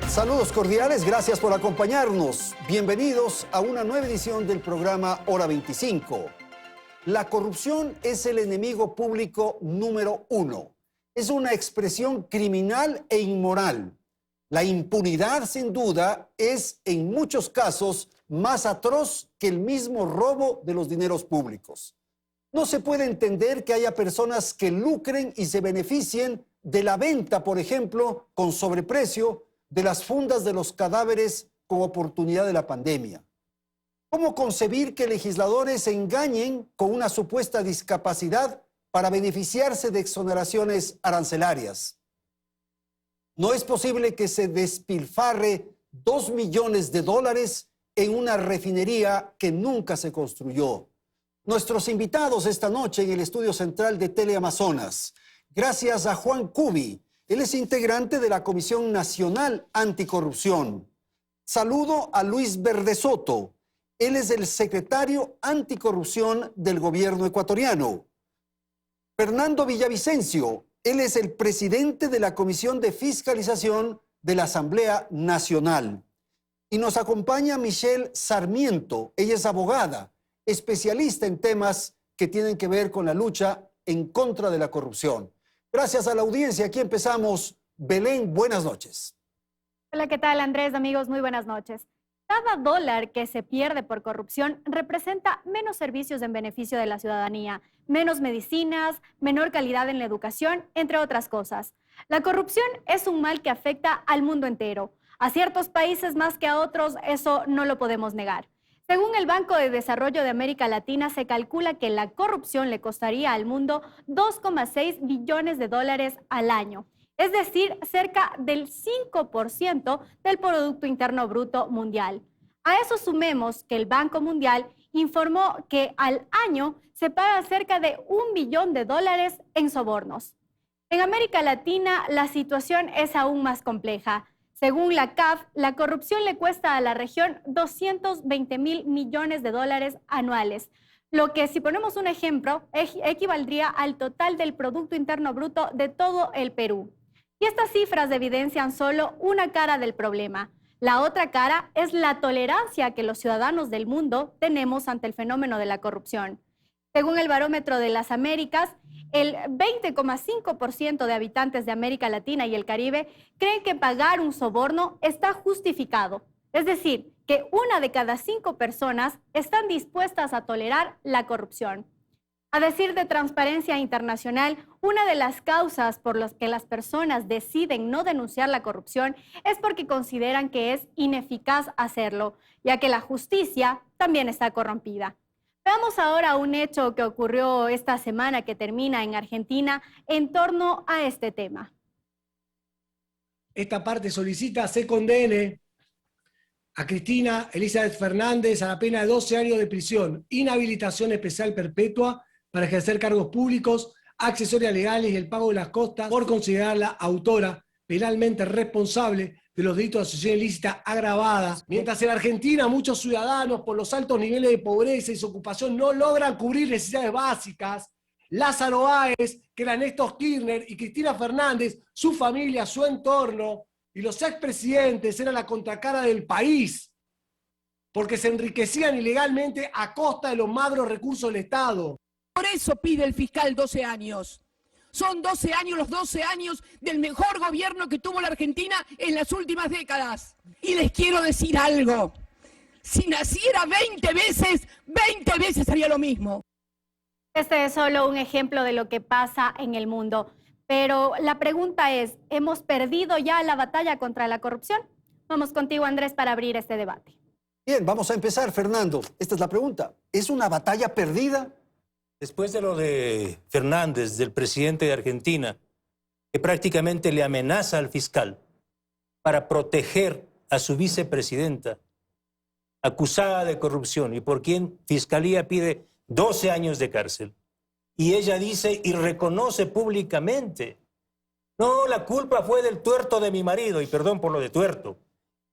Saludos cordiales, gracias por acompañarnos. Bienvenidos a una nueva edición del programa Hora 25. La corrupción es el enemigo público número uno. Es una expresión criminal e inmoral. La impunidad, sin duda, es en muchos casos más atroz que el mismo robo de los dineros públicos. No se puede entender que haya personas que lucren y se beneficien de la venta, por ejemplo, con sobreprecio, de las fundas de los cadáveres con oportunidad de la pandemia. ¿Cómo concebir que legisladores se engañen con una supuesta discapacidad para beneficiarse de exoneraciones arancelarias? No es posible que se despilfarre 2 millones de dólares en una refinería que nunca se construyó. Nuestros invitados esta noche en el estudio central de Teleamazonas, gracias a Juan Cubi. Él es integrante de la Comisión Nacional Anticorrupción. Saludo a Luis Verdesoto. Él es el secretario anticorrupción del gobierno ecuatoriano. Fernando Villavicencio. Él es el presidente de la Comisión de Fiscalización de la Asamblea Nacional. Y nos acompaña Michelle Sarmiento. Ella es abogada, especialista en temas que tienen que ver con la lucha en contra de la corrupción. Gracias a la audiencia. Aquí empezamos. Belén, buenas noches. Hola, ¿qué tal, Andrés? Amigos, muy buenas noches. Cada dólar que se pierde por corrupción representa menos servicios en beneficio de la ciudadanía, menos medicinas, menor calidad en la educación, entre otras cosas. La corrupción es un mal que afecta al mundo entero. A ciertos países más que a otros, eso no lo podemos negar. Según el Banco de Desarrollo de América Latina, se calcula que la corrupción le costaría al mundo 2,6 billones de dólares al año, es decir, cerca del 5% del Producto Interno Bruto mundial. A eso sumemos que el Banco Mundial informó que al año se paga cerca de 1 billón de dólares en sobornos. En América Latina, la situación es aún más compleja. Según la CAF, la corrupción le cuesta a la región 220.000 millones de dólares anuales, lo que, si ponemos un ejemplo, equivaldría al total del Producto Interno Bruto de todo el Perú. Y estas cifras evidencian solo una cara del problema. La otra cara es la tolerancia que los ciudadanos del mundo tenemos ante el fenómeno de la corrupción. Según el Barómetro de las Américas, el 20,5% de habitantes de América Latina y el Caribe creen que pagar un soborno está justificado. Es decir, que 1 de cada 5 personas están dispuestas a tolerar la corrupción. A decir de Transparencia Internacional, una de las causas por las que las personas deciden no denunciar la corrupción es porque consideran que es ineficaz hacerlo, ya que la justicia también está corrompida. Veamos ahora un hecho que ocurrió esta semana que termina en Argentina en torno a este tema. Esta parte solicita se condene a Cristina Elizabeth Fernández a la pena de 12 años de prisión, inhabilitación especial perpetua para ejercer cargos públicos, accesorias legales y el pago de las costas por considerarla autora penalmente responsable de los delitos de asociación ilícita agravada. Mientras en Argentina muchos ciudadanos por los altos niveles de pobreza y desocupación no logran cubrir necesidades básicas, Lázaro Báez, que era Néstor Kirchner y Cristina Fernández, su familia, su entorno y los expresidentes eran la contracara del país porque se enriquecían ilegalmente a costa de los magros recursos del Estado. Por eso pide el fiscal 12 años. Son 12 años, los 12 años del mejor gobierno que tuvo la Argentina en las últimas décadas. Y les quiero decir algo. Si naciera 20 veces haría lo mismo. Este es solo un ejemplo de lo que pasa en el mundo. Pero la pregunta es, ¿hemos perdido ya la batalla contra la corrupción? Vamos contigo, Andrés, para abrir este debate. Bien, vamos a empezar, Fernando. Esta es la pregunta. ¿Es una batalla perdida? Después de lo de Fernández, del presidente de Argentina, que prácticamente le amenaza al fiscal para proteger a su vicepresidenta, acusada de corrupción y por quien Fiscalía pide 12 años de cárcel. Y ella dice y reconoce públicamente, no, la culpa fue del tuerto de mi marido, y perdón por lo de tuerto,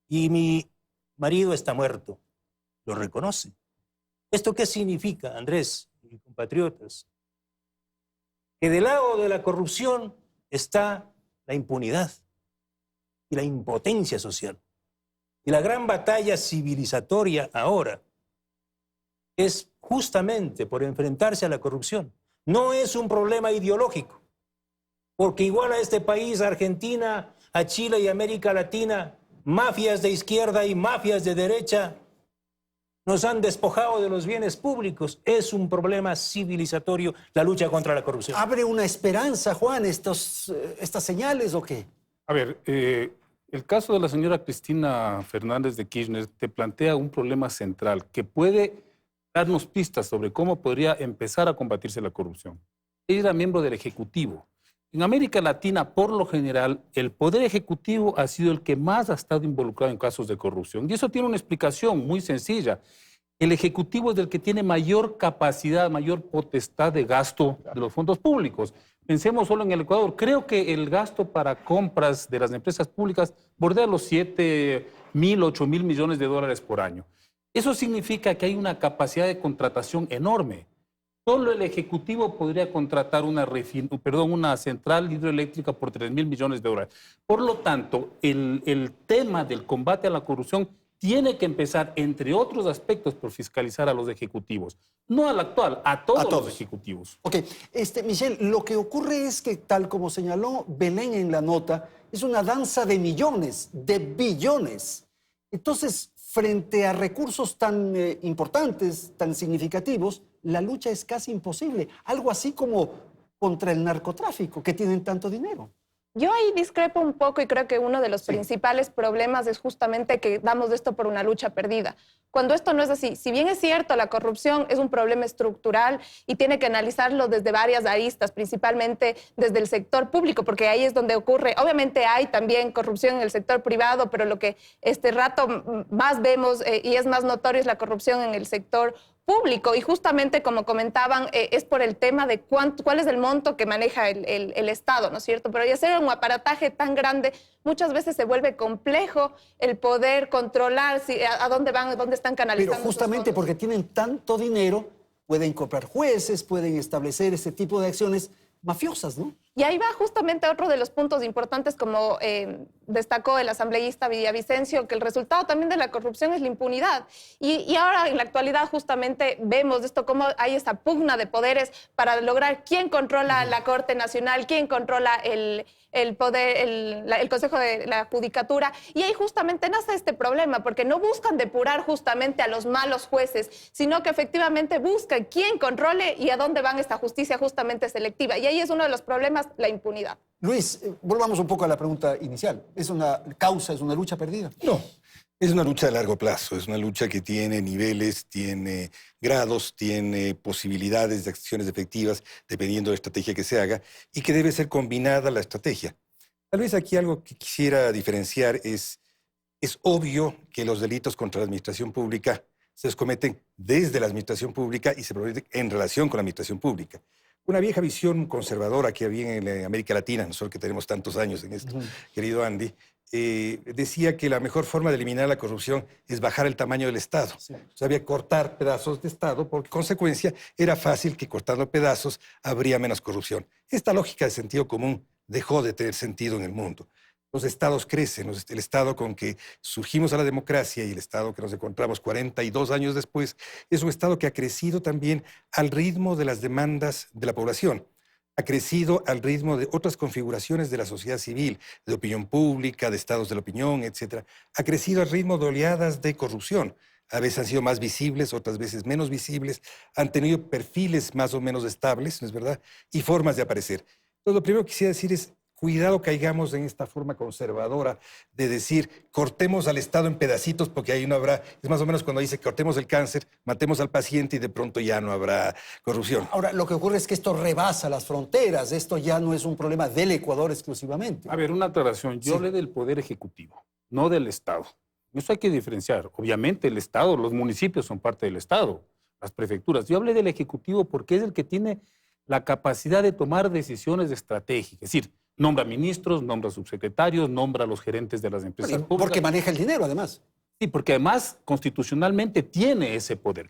y mi marido está muerto. Lo reconoce. ¿Esto qué significa, Andrés y compatriotas? Que del lado de la corrupción está la impunidad. y la impotencia social. Y la gran batalla civilizatoria ahora es justamente por enfrentarse a la corrupción. No es un problema ideológico, porque igual a este país, a Argentina, a Chile y América Latina, mafias de izquierda y mafias de derecha nos han despojado de los bienes públicos. Es un problema civilizatorio la lucha contra la corrupción. ¿Abre una esperanza, Juan, estas señales o qué? A ver, el caso de la señora Cristina Fernández de Kirchner te plantea un problema central que puede darnos pistas sobre cómo podría empezar a combatirse la corrupción. Ella era miembro del Ejecutivo. En América Latina, por lo general, el Poder Ejecutivo ha sido el que más ha estado involucrado en casos de corrupción. Y eso tiene una explicación muy sencilla. El Ejecutivo es el que tiene mayor capacidad, mayor potestad de gasto de los fondos públicos. Pensemos solo en el Ecuador. Creo que el gasto para compras de las empresas públicas bordea los 7.000, 8.000 millones de dólares por año. Eso significa que hay una capacidad de contratación enorme. Solo el Ejecutivo podría contratar una central hidroeléctrica por 3.000 millones de dólares. Por lo tanto, el tema del combate a la corrupción tiene que empezar, entre otros aspectos, por fiscalizar a los ejecutivos. No al actual, a todos los ejecutivos. Ok, Michelle, lo que ocurre es que, tal como señaló Belén en la nota, es una danza de millones, de billones. Entonces, frente a recursos tan importantes, tan significativos, la lucha es casi imposible. Algo así como contra el narcotráfico, que tienen tanto dinero. Yo ahí discrepo un poco y creo que uno de los principales problemas es justamente que damos esto por una lucha perdida. Cuando esto no es así, si bien es cierto, la corrupción es un problema estructural y tiene que analizarlo desde varias aristas, principalmente desde el sector público, porque ahí es donde ocurre. Obviamente hay también corrupción en el sector privado, pero lo que este rato más vemos y es más notorio es la corrupción en el sector público, y justamente como comentaban es por el tema de cuál es el monto que maneja el Estado, ¿no es cierto? Pero al hacer un aparataje tan grande, muchas veces se vuelve complejo el poder controlar a dónde van, dónde están canalizando. Pero justamente porque tienen tanto dinero, pueden comprar jueces, pueden establecer este tipo de acciones mafiosas, ¿no? Y ahí va justamente otro de los puntos importantes, como destacó el asambleísta Villavicencio, que el resultado también de la corrupción es la impunidad. Y ahora en la actualidad justamente vemos esto, cómo hay esa pugna de poderes para lograr quién controla la Corte Nacional, quién controla el Consejo de la Judicatura. Y ahí justamente nace este problema, porque no buscan depurar justamente a los malos jueces, sino que efectivamente buscan quién controle y a dónde van esta justicia justamente selectiva. Y ahí es uno de los problemas, la impunidad. Luis, volvamos un poco a la pregunta inicial. ¿Es una causa, es una lucha perdida? No, es una lucha de largo plazo, es una lucha que tiene niveles, tiene grados, tiene posibilidades de acciones efectivas dependiendo de la estrategia que se haga y que debe ser combinada la estrategia. Tal vez aquí algo que quisiera diferenciar es obvio que los delitos contra la administración pública se cometen desde la administración pública y se cometen en relación con la administración pública. Una vieja visión conservadora que había en América Latina, nosotros que tenemos tantos años en esto, querido Andy, decía que la mejor forma de eliminar la corrupción es bajar el tamaño del Estado. Sí. O sea, había que cortar pedazos de Estado, porque consecuencia era fácil que cortando pedazos habría menos corrupción. Esta lógica de sentido común dejó de tener sentido en el mundo. Los estados crecen, el estado con que surgimos a la democracia y el estado que nos encontramos 42 años después es un estado que ha crecido también al ritmo de las demandas de la población. Ha crecido al ritmo de otras configuraciones de la sociedad civil, de opinión pública, de estados de la opinión, etc. Ha crecido al ritmo de oleadas de corrupción. A veces han sido más visibles, otras veces menos visibles. Han tenido perfiles más o menos estables, ¿no es verdad? Y formas de aparecer. Entonces, lo primero que quisiera decir es, cuidado caigamos en esta forma conservadora de decir, cortemos al Estado en pedacitos porque ahí no habrá... Es más o menos cuando dice, cortemos el cáncer, matemos al paciente y de pronto ya no habrá corrupción. Ahora, lo que ocurre es que esto rebasa las fronteras. Esto ya no es un problema del Ecuador exclusivamente. A ver, una aclaración. Yo hablé del Poder Ejecutivo, no del Estado. Eso hay que diferenciar. Obviamente el Estado, los municipios son parte del Estado, las prefecturas. Yo hablé del Ejecutivo porque es el que tiene la capacidad de tomar decisiones estratégicas. Es decir, nombra ministros, nombra subsecretarios, nombra a los gerentes de las empresas públicas. Porque maneja el dinero, además. Sí, porque además constitucionalmente tiene ese poder.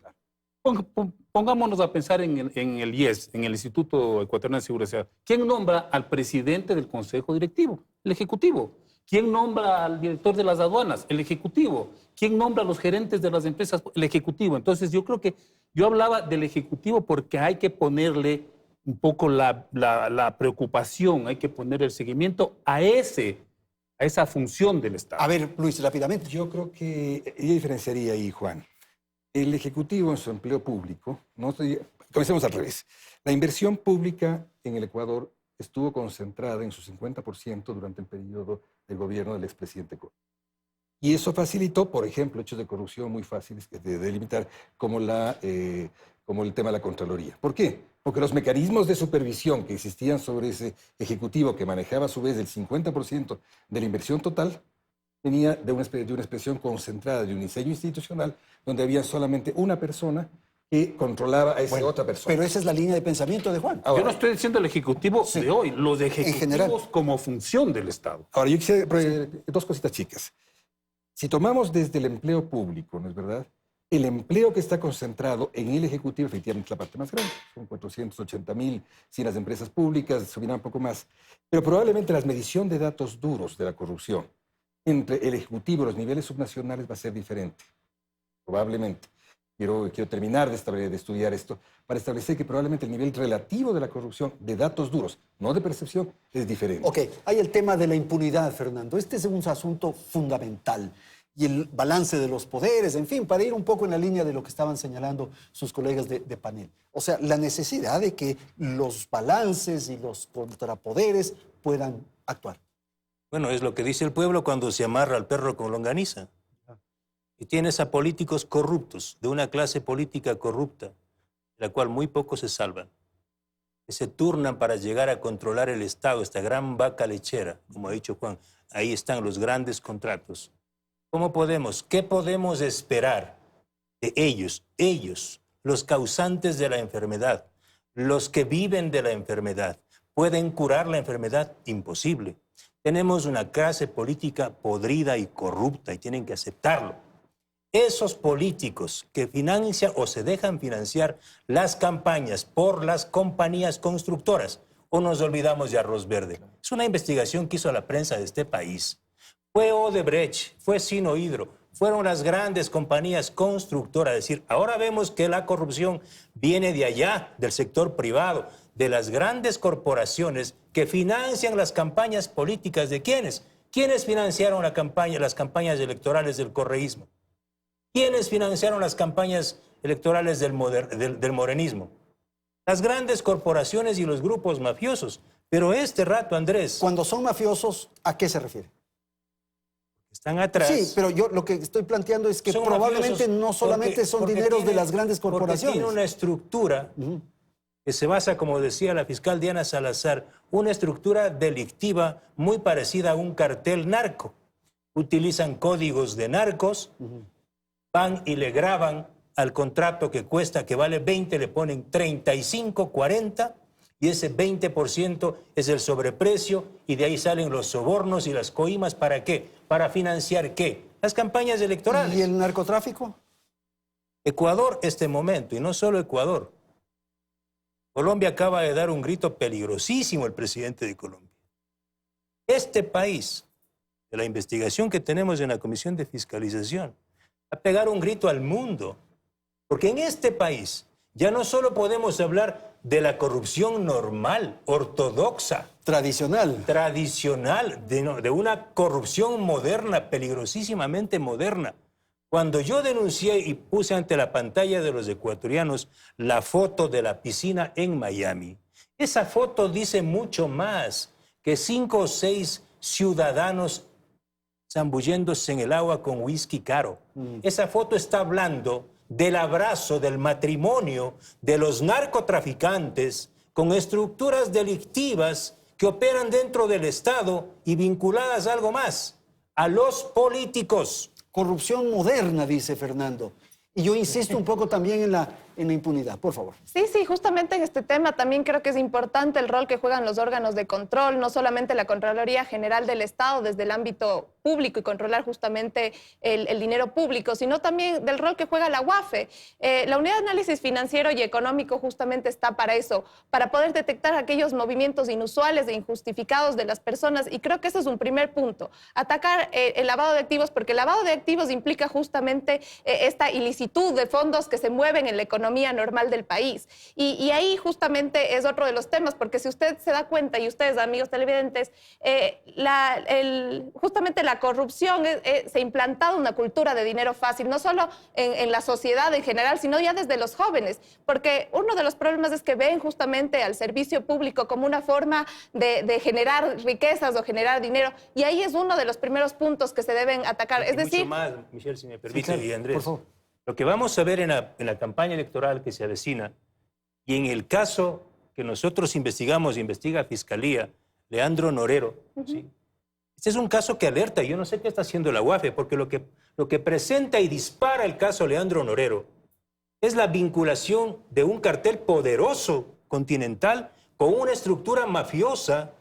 Pongámonos a pensar en el IES, en el Instituto Ecuatoriano de Seguridad. ¿Quién nombra al presidente del Consejo Directivo? El Ejecutivo. ¿Quién nombra al director de las aduanas? El Ejecutivo. ¿Quién nombra a los gerentes de las empresas? El Ejecutivo. Entonces yo creo que yo hablaba del Ejecutivo porque hay que ponerle un poco la preocupación, hay que poner el seguimiento a esa función del Estado. A ver, Luis, rápidamente. Yo creo que yo diferenciaría ahí, Juan. El Ejecutivo en su empleo público, comencemos al revés. La inversión pública en el Ecuador estuvo concentrada en su 50% durante el periodo del gobierno del expresidente Correa. Y eso facilitó, por ejemplo, hechos de corrupción muy fáciles de delimitar, como el tema de la Contraloría. ¿Por qué? Porque los mecanismos de supervisión que existían sobre ese Ejecutivo, que manejaba a su vez el 50% de la inversión total, venía de una expresión concentrada, de un diseño institucional, donde había solamente una persona que controlaba a esa otra persona. Pero esa es la línea de pensamiento de Juan. Yo no estoy diciendo el Ejecutivo Sí. de hoy, los En general. ejecutivos como función del Estado. Ahora, yo quisiera dos cositas chicas. Si tomamos desde el empleo público, ¿no es verdad? El empleo que está concentrado en el Ejecutivo, efectivamente, es la parte más grande. Son 480.000, si las empresas públicas subirán un poco más. Pero probablemente la medición de datos duros de la corrupción entre el Ejecutivo y los niveles subnacionales va a ser diferente. Probablemente. Quiero terminar de estudiar esto para establecer que probablemente el nivel relativo de la corrupción de datos duros, no de percepción, es diferente. Ok, hay el tema de la impunidad, Fernando. Este es un asunto fundamental. Y el balance de los poderes, en fin, para ir un poco en la línea de lo que estaban señalando sus colegas de panel. O sea, la necesidad de que los balances y los contrapoderes puedan actuar. Bueno, es lo que dice el pueblo cuando se amarra al perro con longaniza. Y tienes a políticos corruptos, de una clase política corrupta, de la cual muy pocos se salvan, que se turnan para llegar a controlar el Estado, esta gran vaca lechera, como ha dicho Juan. Ahí están los grandes contratos. ¿Qué podemos esperar de ellos, los causantes de la enfermedad, los que viven de la enfermedad? ¿Pueden curar la enfermedad? Imposible. Tenemos una clase política podrida y corrupta y tienen que aceptarlo. Esos políticos que financian o se dejan financiar las campañas por las compañías constructoras, o nos olvidamos de Arroz Verde. Es una investigación que hizo la prensa de este país. Fue Odebrecht, fue Sinohydro, fueron las grandes compañías constructoras. Es decir, ahora vemos que la corrupción viene de allá, del sector privado, de las grandes corporaciones que financian las campañas políticas. ¿De quiénes? ¿Quiénes financiaron las campañas electorales del correísmo? ¿Quiénes financiaron las campañas electorales del morenismo? Las grandes corporaciones y los grupos mafiosos. Pero este rato, Andrés... Cuando son mafiosos, ¿a qué se refiere? Están atrás. Sí, pero yo lo que estoy planteando es que Son probablemente mafiosos no solamente son porque dineros de tiene- las grandes corporaciones. Porque tiene una estructura que se basa, como decía la fiscal Diana Salazar, una estructura delictiva muy parecida a un cartel narco. Utilizan códigos de narcos, van y le graban al contrato que vale 20, le ponen 35, 40, y ese 20% es el sobreprecio, y de ahí salen los sobornos y las coimas. ¿Para qué? ¿Para financiar qué? Las campañas electorales. ¿Y el narcotráfico? Ecuador, este momento, y no solo Ecuador. Colombia acaba de dar un grito peligrosísimo el presidente de Colombia. Este país, de la investigación que tenemos en la Comisión de Fiscalización, a pegar un grito al mundo. Porque en este país ya no solo podemos hablar de la corrupción normal, ortodoxa, Tradicional. tradicional, de una corrupción moderna, peligrosísimamente moderna. Cuando yo denuncié y puse ante la pantalla de los ecuatorianos la foto de la piscina en Miami, esa foto dice mucho más que 5 o 6 ciudadanos zambulléndose en el agua con whisky caro. Esa foto está hablando del abrazo, del matrimonio de los narcotraficantes con estructuras delictivas que operan dentro del Estado y vinculadas a algo más, a los políticos. Corrupción moderna, dice Fernando. Y yo insisto un poco también en la impunidad. Por favor. Sí, justamente en este tema también creo que es importante el rol que juegan los órganos de control, no solamente la Contraloría General del Estado desde el ámbito público y controlar justamente el dinero público, sino también del rol que juega la UAFE. La Unidad de Análisis Financiero y Económico justamente está para eso, para poder detectar aquellos movimientos inusuales e injustificados de las personas, y creo que ese es un primer punto, atacar el lavado de activos, porque el lavado de activos implica justamente esta ilicitud de fondos que se mueven en la economía normal del país. Y ahí justamente es otro de los temas, porque si usted se da cuenta, y ustedes, amigos televidentes, justamente la corrupción se ha implantado una cultura de dinero fácil, no solo en la sociedad en general, sino ya desde los jóvenes, porque uno de los problemas es que ven justamente al servicio público como una forma de generar riquezas o generar dinero, y ahí es uno de los primeros puntos que se deben atacar. Es decir, mucho más, Michelle, si me permite, claro, y Andrés. por favor. Lo que vamos a ver en la campaña electoral que se avecina, y en el caso que nosotros investigamos, investiga Fiscalía, Leandro Norero, ¿sí? Este es un caso que alerta. Yo no sé qué está haciendo la UAFE, porque lo que presenta y dispara el caso Leandro Norero es la vinculación de un cartel poderoso continental con una estructura mafiosa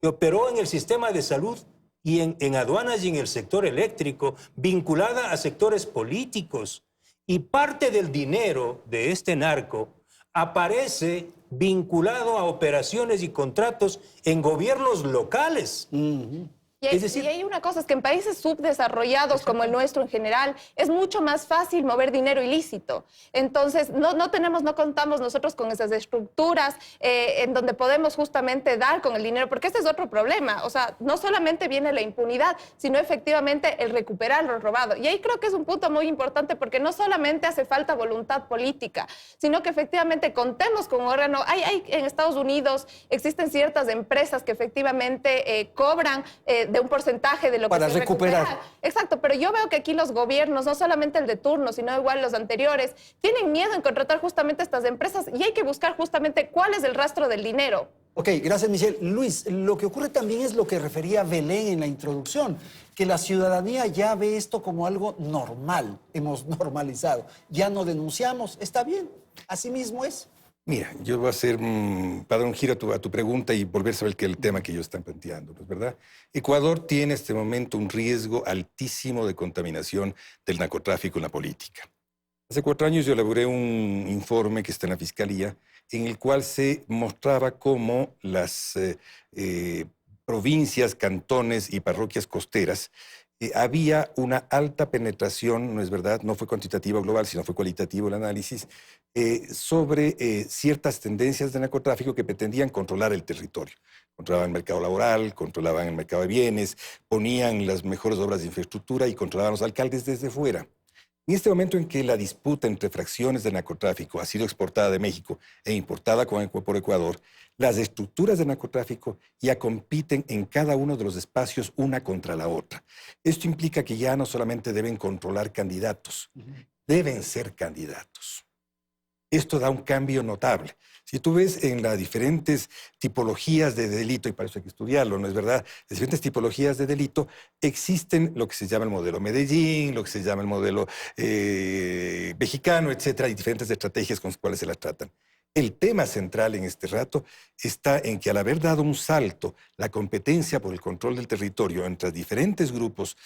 que operó en el sistema de salud y en aduanas y en el sector eléctrico, vinculada a sectores políticos. Y parte del dinero de este narco aparece vinculado a operaciones y contratos en gobiernos locales. Es decir, y hay una cosa, es que en países subdesarrollados como el nuestro en general, es mucho más fácil mover dinero ilícito. Entonces, no contamos nosotros con esas estructuras en donde podemos justamente dar con el dinero, porque este es otro problema. O sea, no solamente viene la impunidad, sino efectivamente el recuperar lo robado. Y ahí creo que es un punto muy importante, porque no solamente hace falta voluntad política, sino que efectivamente contemos con un órgano. En Estados Unidos existen ciertas empresas que efectivamente cobran de un porcentaje de lo para que se recuperar. recupera. Exacto, pero yo veo que aquí los gobiernos, no solamente el de turno, sino igual los anteriores, tienen miedo en contratar justamente estas empresas, y hay que buscar justamente cuál es el rastro del dinero. Ok, gracias, Michelle. Luis, lo que ocurre también es lo que refería Belén en la introducción, que la ciudadanía ya ve esto como algo normal, hemos normalizado. Ya no denunciamos, está bien, así mismo es. Mira, yo voy a hacer, para dar un giro a tu pregunta y volver sobre el tema que ellos están planteando, pues, ¿verdad? Ecuador tiene en este momento un riesgo altísimo de contaminación del narcotráfico en la política. Hace 4 años yo elaboré un informe que está en la Fiscalía, en el cual se mostraba cómo las provincias, cantones y parroquias costeras había una alta penetración, no es verdad, no fue cuantitativo global, sino fue cualitativo el análisis, sobre ciertas tendencias de narcotráfico que pretendían controlar el territorio. Controlaban el mercado laboral, controlaban el mercado de bienes, ponían las mejores obras de infraestructura y controlaban los alcaldes desde fuera. En este momento en que la disputa entre fracciones de narcotráfico ha sido exportada de México e importada por Ecuador, las estructuras de narcotráfico ya compiten en cada uno de los espacios una contra la otra. Esto implica que ya no solamente deben controlar candidatos, deben ser candidatos. Esto da un cambio notable. Si tú ves en las diferentes tipologías de delito, y para eso hay que estudiarlo, ¿no es verdad? Las diferentes tipologías de delito, existen lo que se llama el modelo Medellín, lo que se llama el modelo mexicano, etcétera, y diferentes estrategias con las cuales se las tratan. El tema central en este rato está en que al haber dado un salto la competencia por el control del territorio entre diferentes grupos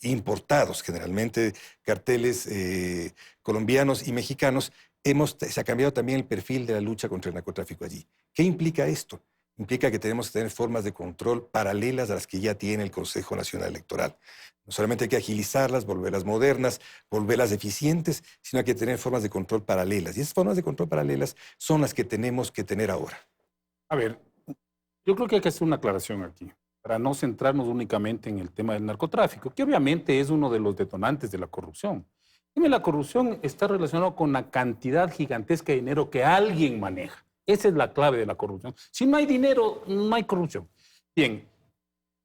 importados, generalmente carteles colombianos y mexicanos, se ha cambiado también el perfil de la lucha contra el narcotráfico allí. ¿Qué implica esto? Implica que tenemos que tener formas de control paralelas a las que ya tiene el Consejo Nacional Electoral. No solamente hay que agilizarlas, volverlas modernas, volverlas eficientes, sino hay que tener formas de control paralelas. Y esas formas de control paralelas son las que tenemos que tener ahora. A ver, yo creo que hay que hacer una aclaración aquí, para no centrarnos únicamente en el tema del narcotráfico, que obviamente es uno de los detonantes de la corrupción. La corrupción está relacionada con la cantidad gigantesca de dinero que alguien maneja. Esa es la clave de la corrupción. Si no hay dinero, no hay corrupción. Bien,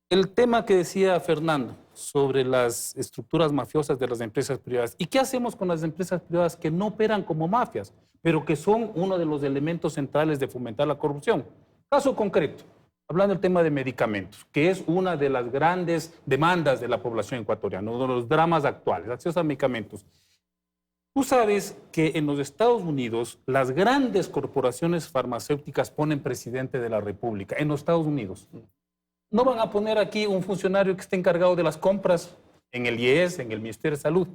el tema que decía Fernando sobre las estructuras mafiosas de las empresas privadas. ¿Y qué hacemos con las empresas privadas que no operan como mafias, pero que son uno de los elementos centrales de fomentar la corrupción? Caso concreto, hablando del tema de medicamentos, que es una de las grandes demandas de la población ecuatoriana, uno de los dramas actuales, acceso a medicamentos. Tú sabes que en los Estados Unidos las grandes corporaciones farmacéuticas ponen presidente de la República, en los Estados Unidos. No van a poner aquí un funcionario que esté encargado de las compras en el IES, en el Ministerio de Salud.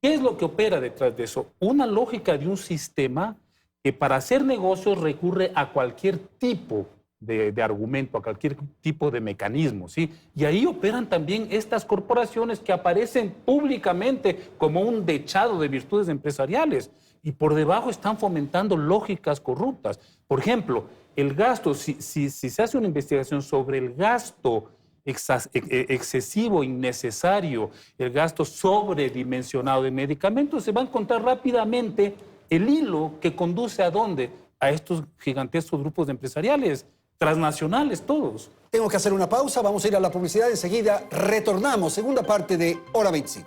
¿Qué es lo que opera detrás de eso? Una lógica de un sistema que para hacer negocios recurre a cualquier tipo de argumento, a cualquier tipo de mecanismo, ¿sí? Y ahí operan también estas corporaciones que aparecen públicamente como un dechado de virtudes empresariales y por debajo están fomentando lógicas corruptas. Por ejemplo, el gasto, si se hace una investigación sobre el gasto excesivo, innecesario, el gasto sobredimensionado de medicamentos, se va a encontrar rápidamente el hilo que conduce a dónde, a estos gigantescos grupos de empresariales, transnacionales todos. Tengo que hacer una pausa, vamos a ir a la publicidad, enseguida retornamos, segunda parte de Hora 25.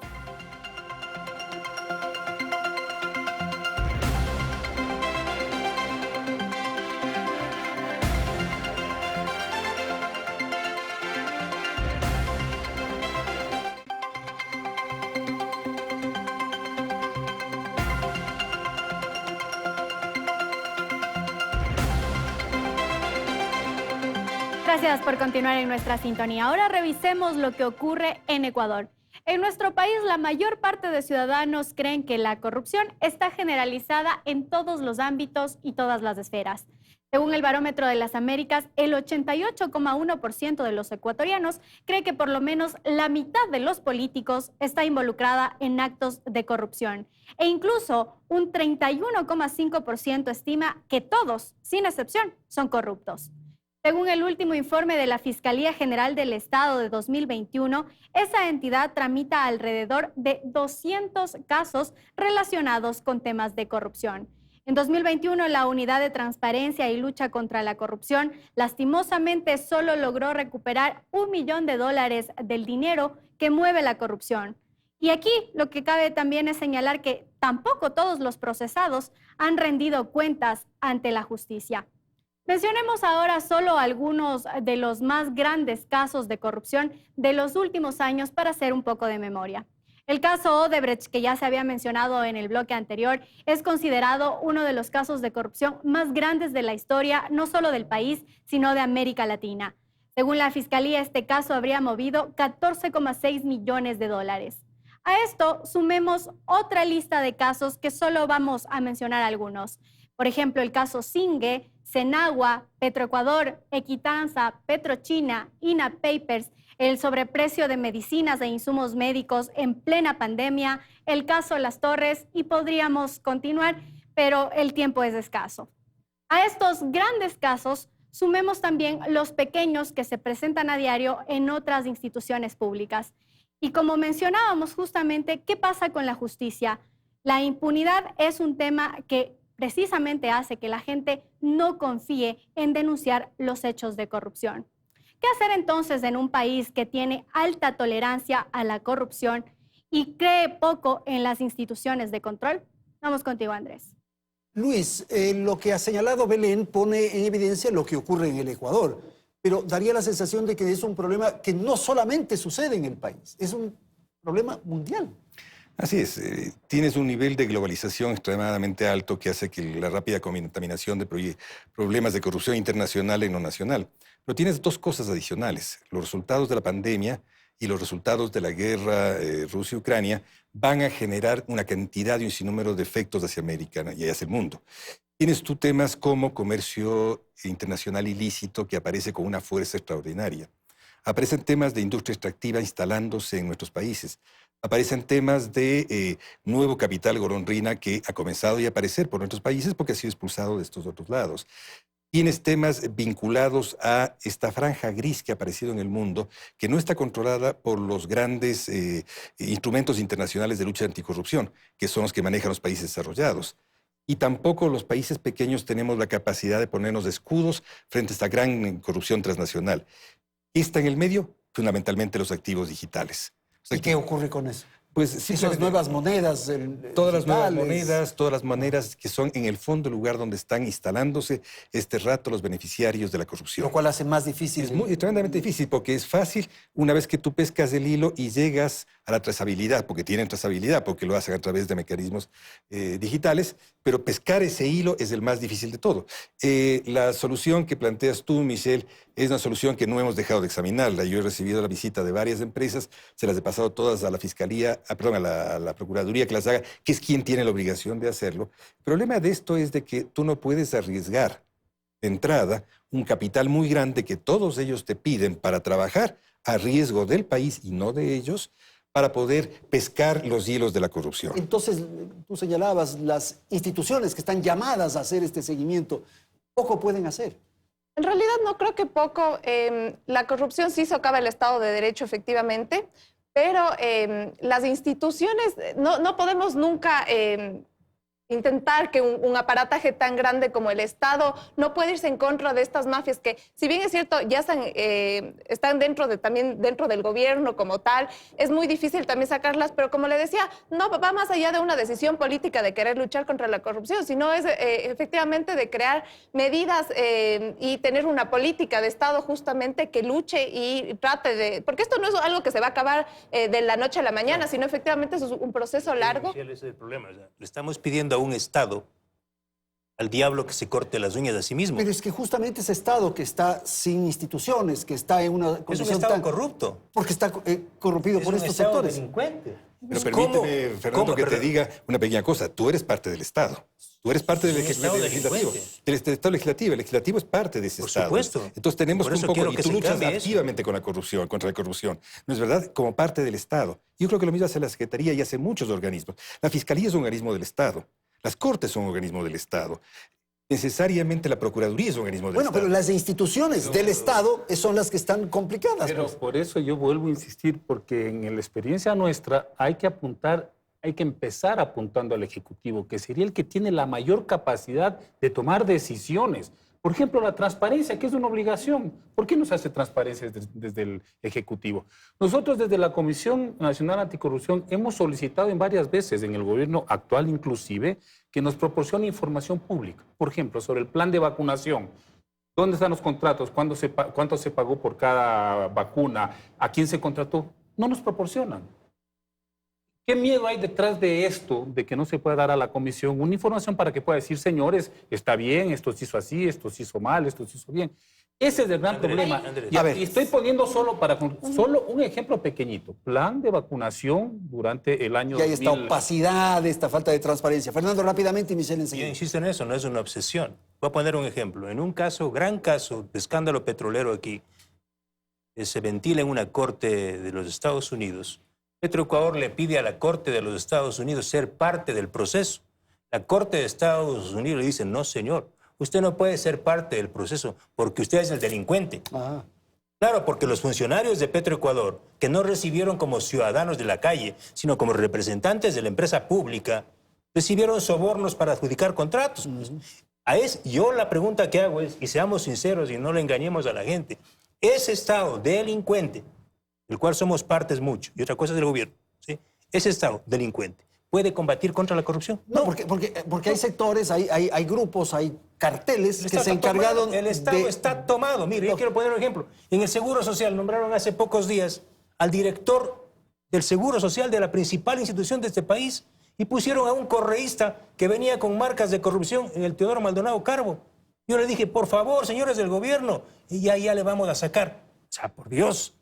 Gracias por continuar en nuestra sintonía. Ahora revisemos lo que ocurre en Ecuador. En nuestro país, la mayor parte de ciudadanos creen que la corrupción está generalizada en todos los ámbitos y todas las esferas. Según el Barómetro de las Américas, el 88,1% de los ecuatorianos cree que por lo menos la mitad de los políticos está involucrada en actos de corrupción. E incluso un 31,5% estima que todos, sin excepción, son corruptos. Según el último informe de la Fiscalía General del Estado de 2021, esa entidad tramita alrededor de 200 casos relacionados con temas de corrupción. En 2021, la Unidad de Transparencia y Lucha contra la Corrupción lastimosamente solo logró recuperar $1 millón del dinero que mueve la corrupción. Y aquí lo que cabe también es señalar que tampoco todos los procesados han rendido cuentas ante la justicia. Mencionemos ahora solo algunos de los más grandes casos de corrupción de los últimos años para hacer un poco de memoria. El caso Odebrecht, que ya se había mencionado en el bloque anterior, es considerado uno de los casos de corrupción más grandes de la historia, no solo del país, sino de América Latina. Según la Fiscalía, este caso habría movido $14,6 millones. A esto sumemos otra lista de casos que solo vamos a mencionar algunos. Por ejemplo, el caso Singue, Senagua, Petroecuador, Equitanza, Petrochina, INA Papers, el sobreprecio de medicinas e insumos médicos en plena pandemia, el caso Las Torres y podríamos continuar, pero el tiempo es escaso. A estos grandes casos sumemos también los pequeños que se presentan a diario en otras instituciones públicas. Y como mencionábamos justamente, ¿qué pasa con la justicia? La impunidad es un tema que precisamente hace que la gente no confíe en denunciar los hechos de corrupción. ¿Qué hacer entonces en un país que tiene alta tolerancia a la corrupción y cree poco en las instituciones de control? Vamos contigo, Andrés. Luis, lo que ha señalado Belén pone en evidencia lo que ocurre en el Ecuador, pero daría la sensación de que es un problema que no solamente sucede en el país, es un problema mundial. Así es, tienes un nivel de globalización extremadamente alto que hace que la rápida contaminación de problemas de corrupción internacional en lo nacional. Pero tienes dos cosas adicionales. Los resultados de la pandemia y los resultados de la guerra Rusia-Ucrania van a generar una cantidad y un sinnúmero de efectos hacia América y hacia el mundo. Tienes tú temas como comercio internacional ilícito que aparece con una fuerza extraordinaria. Aparecen temas de industria extractiva instalándose en nuestros países. Aparecen temas de nuevo capital golondrina que ha comenzado ya a aparecer por nuestros países porque ha sido expulsado de estos otros lados. Tienes temas vinculados a esta franja gris que ha aparecido en el mundo, que no está controlada por los grandes instrumentos internacionales de lucha anticorrupción, que son los que manejan los países desarrollados. Y tampoco los países pequeños tenemos la capacidad de ponernos de escudos frente a esta gran corrupción transnacional. ¿Qué está en el medio? Fundamentalmente los activos digitales. ¿Y qué ocurre con eso? Pues Esas simplemente nuevas monedas. todas las nuevas digitales. monedas, todas las maneras que son en el fondo el lugar donde están instalándose este rato los beneficiarios de la corrupción. Lo cual hace más difícil. Es muy tremendamente difícil porque es fácil una vez que tú pescas el hilo y llegas a la trazabilidad, porque tienen trazabilidad, porque lo hacen a través de mecanismos digitales, pero pescar ese hilo es el más difícil de todo. La solución que planteas tú, Michelle, es una solución que no hemos dejado de examinarla. Yo he recibido la visita de varias empresas, se las he pasado todas a la Fiscalía, a la Procuraduría que las haga, que es quien tiene la obligación de hacerlo. El problema de esto es de que tú no puedes arriesgar de entrada un capital muy grande que todos ellos te piden para trabajar a riesgo del país y no de ellos, para poder pescar los hilos de la corrupción. Entonces, tú señalabas, las instituciones que están llamadas a hacer este seguimiento, poco pueden hacer. En realidad no creo que poco. La corrupción sí socava el Estado de Derecho, efectivamente, pero las instituciones, no podemos nunca intentar que un aparataje tan grande como el Estado no puede irse en contra de estas mafias que, si bien es cierto, ya están también dentro del gobierno como tal, es muy difícil también sacarlas, pero como le decía, no va más allá de una decisión política de querer luchar contra la corrupción, sino es efectivamente de crear medidas y tener una política de Estado justamente que luche y trate de... Porque esto no es algo que se va a acabar de la noche a la mañana, sino efectivamente es un proceso largo. Ese es el problema. O sea, le estamos pidiendo a un Estado, al diablo que se corte las uñas a sí mismo. Pero es que justamente ese Estado que está sin instituciones, que está en una Es un condición Estado tan... corrupto. Porque está corrompido Es por un estos Estado sectores. delincuente. Pero ¿Cómo? permíteme, Fernando, ¿Cómo? que te Perdón. diga una pequeña cosa. Tú eres parte del Estado. Tú eres parte del Un Estado legislativo. delincuente. Del Estado legislativo. El legislativo es parte de ese Por Estado. supuesto. Entonces tenemos Por que un eso poco... quiero Y que tú se luchas cambie eso. activamente con la corrupción, contra la corrupción. ¿No es verdad? Como parte del Estado. Yo creo que lo mismo hace la Secretaría y hace muchos organismos. La Fiscalía es un organismo del Estado. Las Cortes son un organismo del Estado. Necesariamente la Procuraduría es un organismo del Bueno, Estado. pero las instituciones del Estado son las que están complicadas. Pero pues. por eso yo vuelvo a insistir, porque en la experiencia nuestra hay que apuntar, hay que empezar apuntando al Ejecutivo, que sería el que tiene la mayor capacidad de tomar decisiones. Por ejemplo, la transparencia, que es una obligación. ¿Por qué no se hace transparencia desde el Ejecutivo? Nosotros desde la Comisión Nacional Anticorrupción hemos solicitado en varias veces, en el gobierno actual inclusive, que nos proporcione información pública. Por ejemplo, sobre el plan de vacunación. ¿Dónde están los contratos? ¿Cuánto se pagó por cada vacuna? ¿A quién se contrató? No nos proporcionan. ¿Qué miedo hay detrás de esto, de que no se pueda dar a la comisión una información para que pueda decir, señores, está bien, esto se hizo así, esto se hizo mal, esto se hizo bien? Ese es el gran Andrés, problema. Andrés. Y A ver. y estoy poniendo solo un ejemplo pequeñito. Plan de vacunación durante el año Y hay esta 2000. opacidad, esta falta de transparencia. Fernando, rápidamente y Michelle Yo enseguida. insisto en eso, no es una obsesión. Voy a poner un ejemplo. En un caso, gran caso de escándalo petrolero aquí, se ventila en una corte de los Estados Unidos. Petroecuador le pide a la Corte de los Estados Unidos ser parte del proceso. La Corte de Estados Unidos le dice, no, señor, usted no puede ser parte del proceso porque usted es el delincuente. Ah. Claro, porque los funcionarios de Petroecuador, que no recibieron como ciudadanos de la calle, sino como representantes de la empresa pública, recibieron sobornos para adjudicar contratos. Yo la pregunta que hago es, y seamos sinceros y no le engañemos a la gente, ese Estado delincuente, del cual somos partes mucho, y otra cosa es del gobierno, ¿sí? Ese Estado delincuente, ¿puede combatir contra la corrupción? No, porque hay sectores, hay grupos, hay carteles que se encargaron El Estado de... está tomado. Mire, yo No. quiero poner un ejemplo. En el Seguro Social nombraron hace pocos días al director del Seguro Social de la principal institución de este país y pusieron a un correísta que venía con marcas de corrupción en el Teodoro Maldonado Carbo. Yo le dije, por favor, señores del gobierno, y ya le vamos a sacar. O sea, por Dios.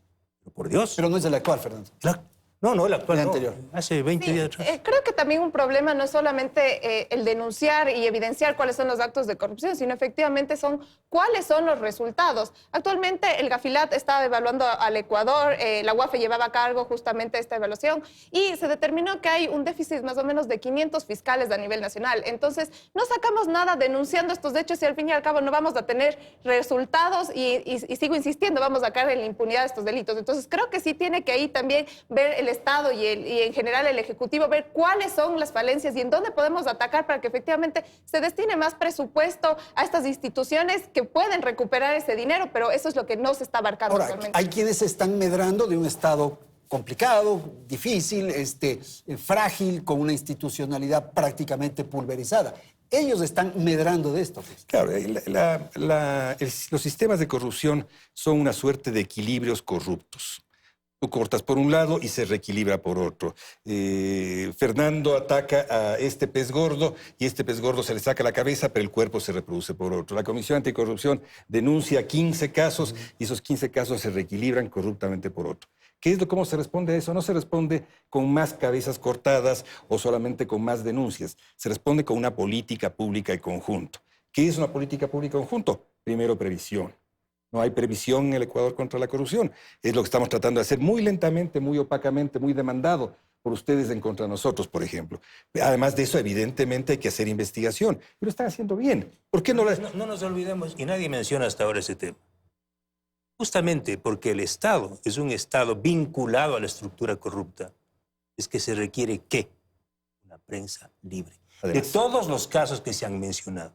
Por Dios. Pero no es el actual, Fernando. No, el actual. El no. anterior. Hace 20 días atrás. Creo que también un problema no es solamente el denunciar y evidenciar cuáles son los actos de corrupción, sino efectivamente son cuáles son los resultados. Actualmente el Gafilat estaba evaluando al Ecuador, la UAFE llevaba a cargo justamente esta evaluación y se determinó que hay un déficit más o menos de 500 fiscales a nivel nacional. Entonces, no sacamos nada denunciando estos hechos y al fin y al cabo no vamos a tener resultados y sigo insistiendo, vamos a caer en la impunidad de estos delitos. Entonces, creo que sí tiene que ahí también ver el Estado y en general el Ejecutivo, ver cuáles son las falencias y en dónde podemos atacar para que efectivamente se destine más presupuesto a estas instituciones que pueden recuperar ese dinero, pero eso es lo que no se está abarcando Ahora, actualmente. hay quienes se están medrando de un Estado complicado, difícil, frágil, con una institucionalidad prácticamente pulverizada. Ellos están medrando de esto. Pues. Claro, los sistemas de corrupción son una suerte de equilibrios corruptos. Tú cortas por un lado y se reequilibra por otro. Fernando ataca a este pez gordo y este pez gordo se le saca la cabeza, pero el cuerpo se reproduce por otro. La Comisión Anticorrupción denuncia 15 casos y esos 15 casos se reequilibran corruptamente por otro. ¿Cómo se responde a eso? No se responde con más cabezas cortadas o solamente con más denuncias. Se responde con una política pública en conjunto. ¿Qué es una política pública en conjunto? Primero, previsión. No hay previsión en el Ecuador contra la corrupción. Es lo que estamos tratando de hacer muy lentamente, muy opacamente, muy demandado por ustedes en contra de nosotros, por ejemplo. Además de eso, evidentemente hay que hacer investigación. Y lo están haciendo bien. ¿Por qué no No nos olvidemos, y nadie menciona hasta ahora ese tema. Justamente porque el Estado es un Estado vinculado a la estructura corrupta, es que se requiere ¿qué? Una prensa libre. Además. De todos los casos que se han mencionado,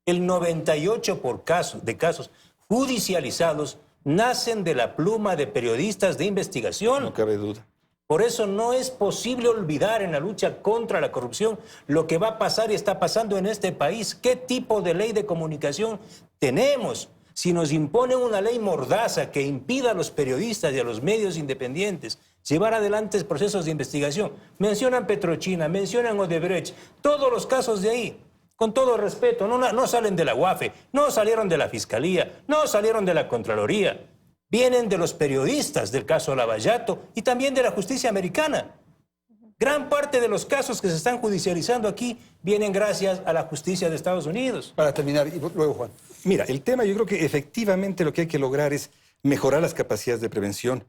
el 98% de casos judicializados nacen de la pluma de periodistas de investigación. No cabe duda. Por eso no es posible olvidar en la lucha contra la corrupción lo que va a pasar y está pasando en este país. ¿Qué tipo de ley de comunicación tenemos? Si nos imponen una ley mordaza que impida a los periodistas y a los medios independientes llevar adelante procesos de investigación, mencionan Petrochina, mencionan Odebrecht, todos los casos de ahí, con todo respeto, no salen de la UAFE, no salieron de la Fiscalía, no salieron de la Contraloría, vienen de los periodistas del caso Lavallato y también de la justicia americana. Gran parte de los casos que se están judicializando aquí vienen gracias a la justicia de Estados Unidos. Para terminar, y luego Juan. Mira, el tema yo creo que efectivamente lo que hay que lograr es mejorar las capacidades de prevención.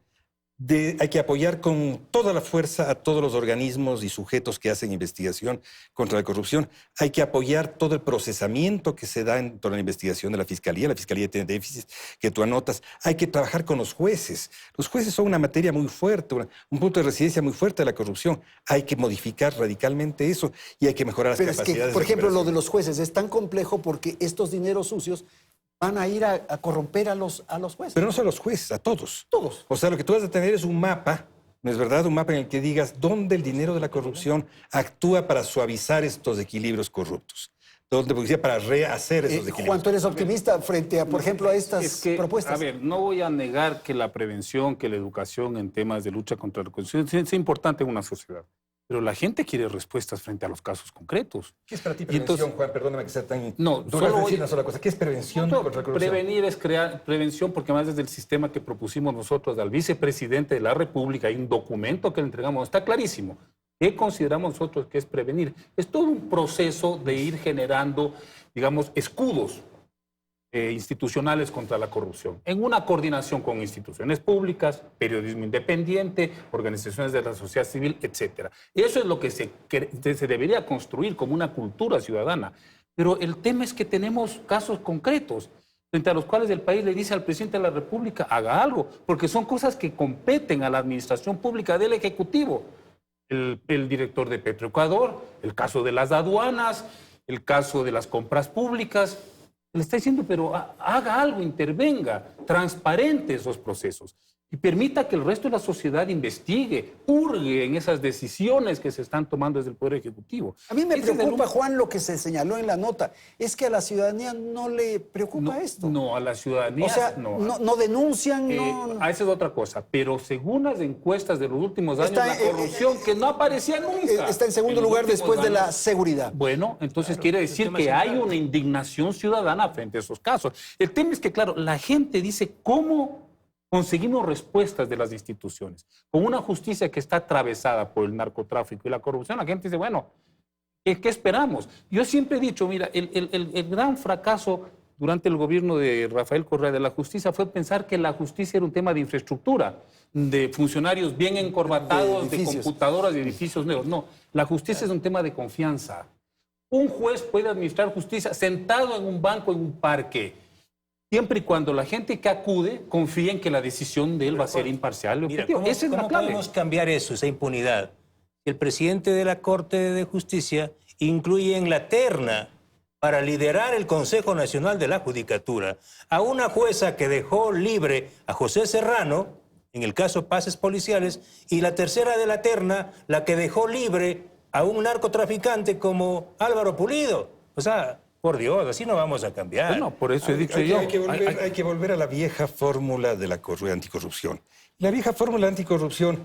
Hay que apoyar con toda la fuerza a todos los organismos y sujetos que hacen investigación contra la corrupción. Hay que apoyar todo el procesamiento que se da en toda la investigación de la Fiscalía. La Fiscalía tiene déficits que tú anotas. Hay que trabajar con los jueces. Los jueces son una materia muy fuerte, un punto de residencia muy fuerte de la corrupción. Hay que modificar radicalmente eso y hay que mejorar las capacidades. Es que, por ejemplo, lo de los jueces es tan complejo porque estos dineros sucios van a ir a corromper a los jueces. Pero no solo a los jueces, a todos. Todos. O sea, lo que tú vas a tener es un mapa, ¿no es verdad? Un mapa en el que digas dónde el dinero de la corrupción actúa para suavizar estos equilibrios corruptos. Dónde, para rehacer esos equilibrios. Juan, ¿tú eres optimista frente a, por ejemplo, a estas propuestas? A ver, no voy a negar que la prevención, que la educación en temas de lucha contra la corrupción es importante en una sociedad. Pero la gente quiere respuestas frente a los casos concretos. ¿Qué es para ti prevención, entonces, Juan? Perdóname que sea tan... No, solo decir una sola cosa. ¿Qué es prevención contra la corrupción? Prevenir es crear prevención, porque además desde el sistema que propusimos nosotros al vicepresidente de la República, hay un documento que le entregamos, está clarísimo. ¿Qué consideramos nosotros que es prevenir? Es todo un proceso de ir generando, digamos, escudos institucionales contra la corrupción, en una coordinación con instituciones públicas, periodismo independiente, organizaciones de la sociedad civil, etc. Eso es lo que se debería construir como una cultura ciudadana. Pero el tema es que tenemos casos concretos frente a los cuales el país le dice al presidente de la República, haga algo, porque son cosas que competen a la administración pública del Ejecutivo. El director de Petroecuador, el caso de las aduanas, el caso de las compras públicas. Le está diciendo, pero haga algo, intervenga, transparente esos procesos y permita que el resto de la sociedad investigue, hurgue en esas decisiones que se están tomando desde el Poder Ejecutivo. A mí me preocupa, Juan, lo que se señaló en la nota. Es que a la ciudadanía no le preocupa esto. No, a la ciudadanía o sea, no denuncian, no... Esa es otra cosa. Pero según las encuestas de los últimos años, la corrupción que no aparecía nunca. Está en segundo lugar después de la seguridad. Bueno, entonces quiere decir que hay una indignación ciudadana frente a esos casos. El tema es que, claro, la gente dice, ¿cómo conseguimos respuestas de las instituciones? Con una justicia que está atravesada por el narcotráfico y la corrupción, la gente dice, bueno, ¿qué esperamos? Yo siempre he dicho, mira, el gran fracaso durante el gobierno de Rafael Correa de la justicia fue pensar que la justicia era un tema de infraestructura, de funcionarios bien encorbatados, de computadoras y edificios nuevos. No, la justicia es un tema de confianza. Un juez puede administrar justicia sentado en un banco, en un parque, siempre y cuando la gente que acude confíe en que la decisión de él va a ser imparcial y objetiva. Esa es la clave. ¿Cómo podemos cambiar eso, esa impunidad? El presidente de la Corte de Justicia incluye en la terna para liderar el Consejo Nacional de la Judicatura a una jueza que dejó libre a José Serrano en el caso pases policiales, y la tercera de la terna, la que dejó libre a un narcotraficante como Álvaro Pulido. O sea, por Dios, así no vamos a cambiar. Bueno, por eso he dicho yo. Hay que volver a la vieja fórmula de la anticorrupción. La vieja fórmula anticorrupción,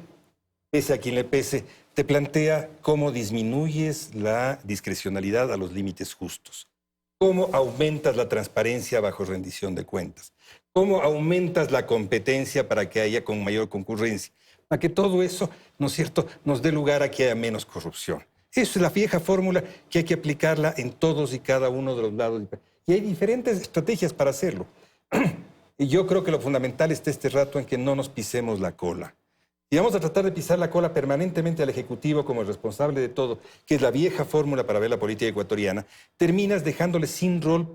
pese a quien le pese, te plantea cómo disminuyes la discrecionalidad a los límites justos, cómo aumentas la transparencia bajo rendición de cuentas, cómo aumentas la competencia para que haya con mayor concurrencia, para que todo eso, ¿no es cierto?, nos dé lugar a que haya menos corrupción. Esa es la vieja fórmula que hay que aplicarla en todos y cada uno de los lados. Y hay diferentes estrategias para hacerlo. Y yo creo que lo fundamental está este rato en que no nos pisemos la cola. Y vamos a tratar de pisar la cola permanentemente al Ejecutivo como el responsable de todo, que es la vieja fórmula para ver la política ecuatoriana, terminas dejándole sin rol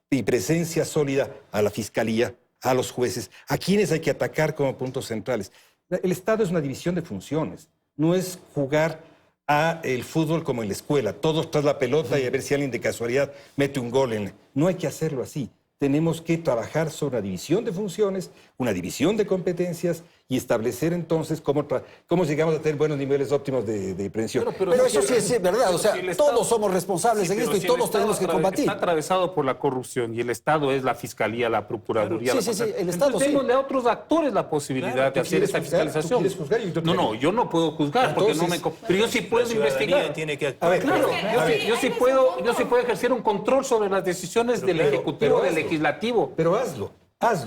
y presencia sólida a la Fiscalía, a los jueces, a quienes hay que atacar como puntos centrales. El Estado es una división de funciones, no es jugar a el fútbol como en la escuela, todos tras la pelota y a ver si alguien de casualidad mete un gol. No hay que hacerlo así. Tenemos que trabajar sobre una división de funciones, una división de competencias y establecer entonces cómo llegamos a tener buenos niveles óptimos de prevención. Pero eso sí es verdad, o sea, todos somos responsables en esto y todos tenemos que combatir. Está atravesado por la corrupción y el Estado es la Fiscalía, la Procuraduría. Claro, sí, el Estado entonces, démosle a otros actores la posibilidad de hacer esa fiscalización. ¿Tú quieres juzgar? No, yo no puedo juzgar porque no me... Pero yo sí puedo investigar. Tiene que actuar. A ver, claro, yo sí puedo ejercer un control sobre las decisiones del Ejecutivo, del Legislativo. Pero hazlo.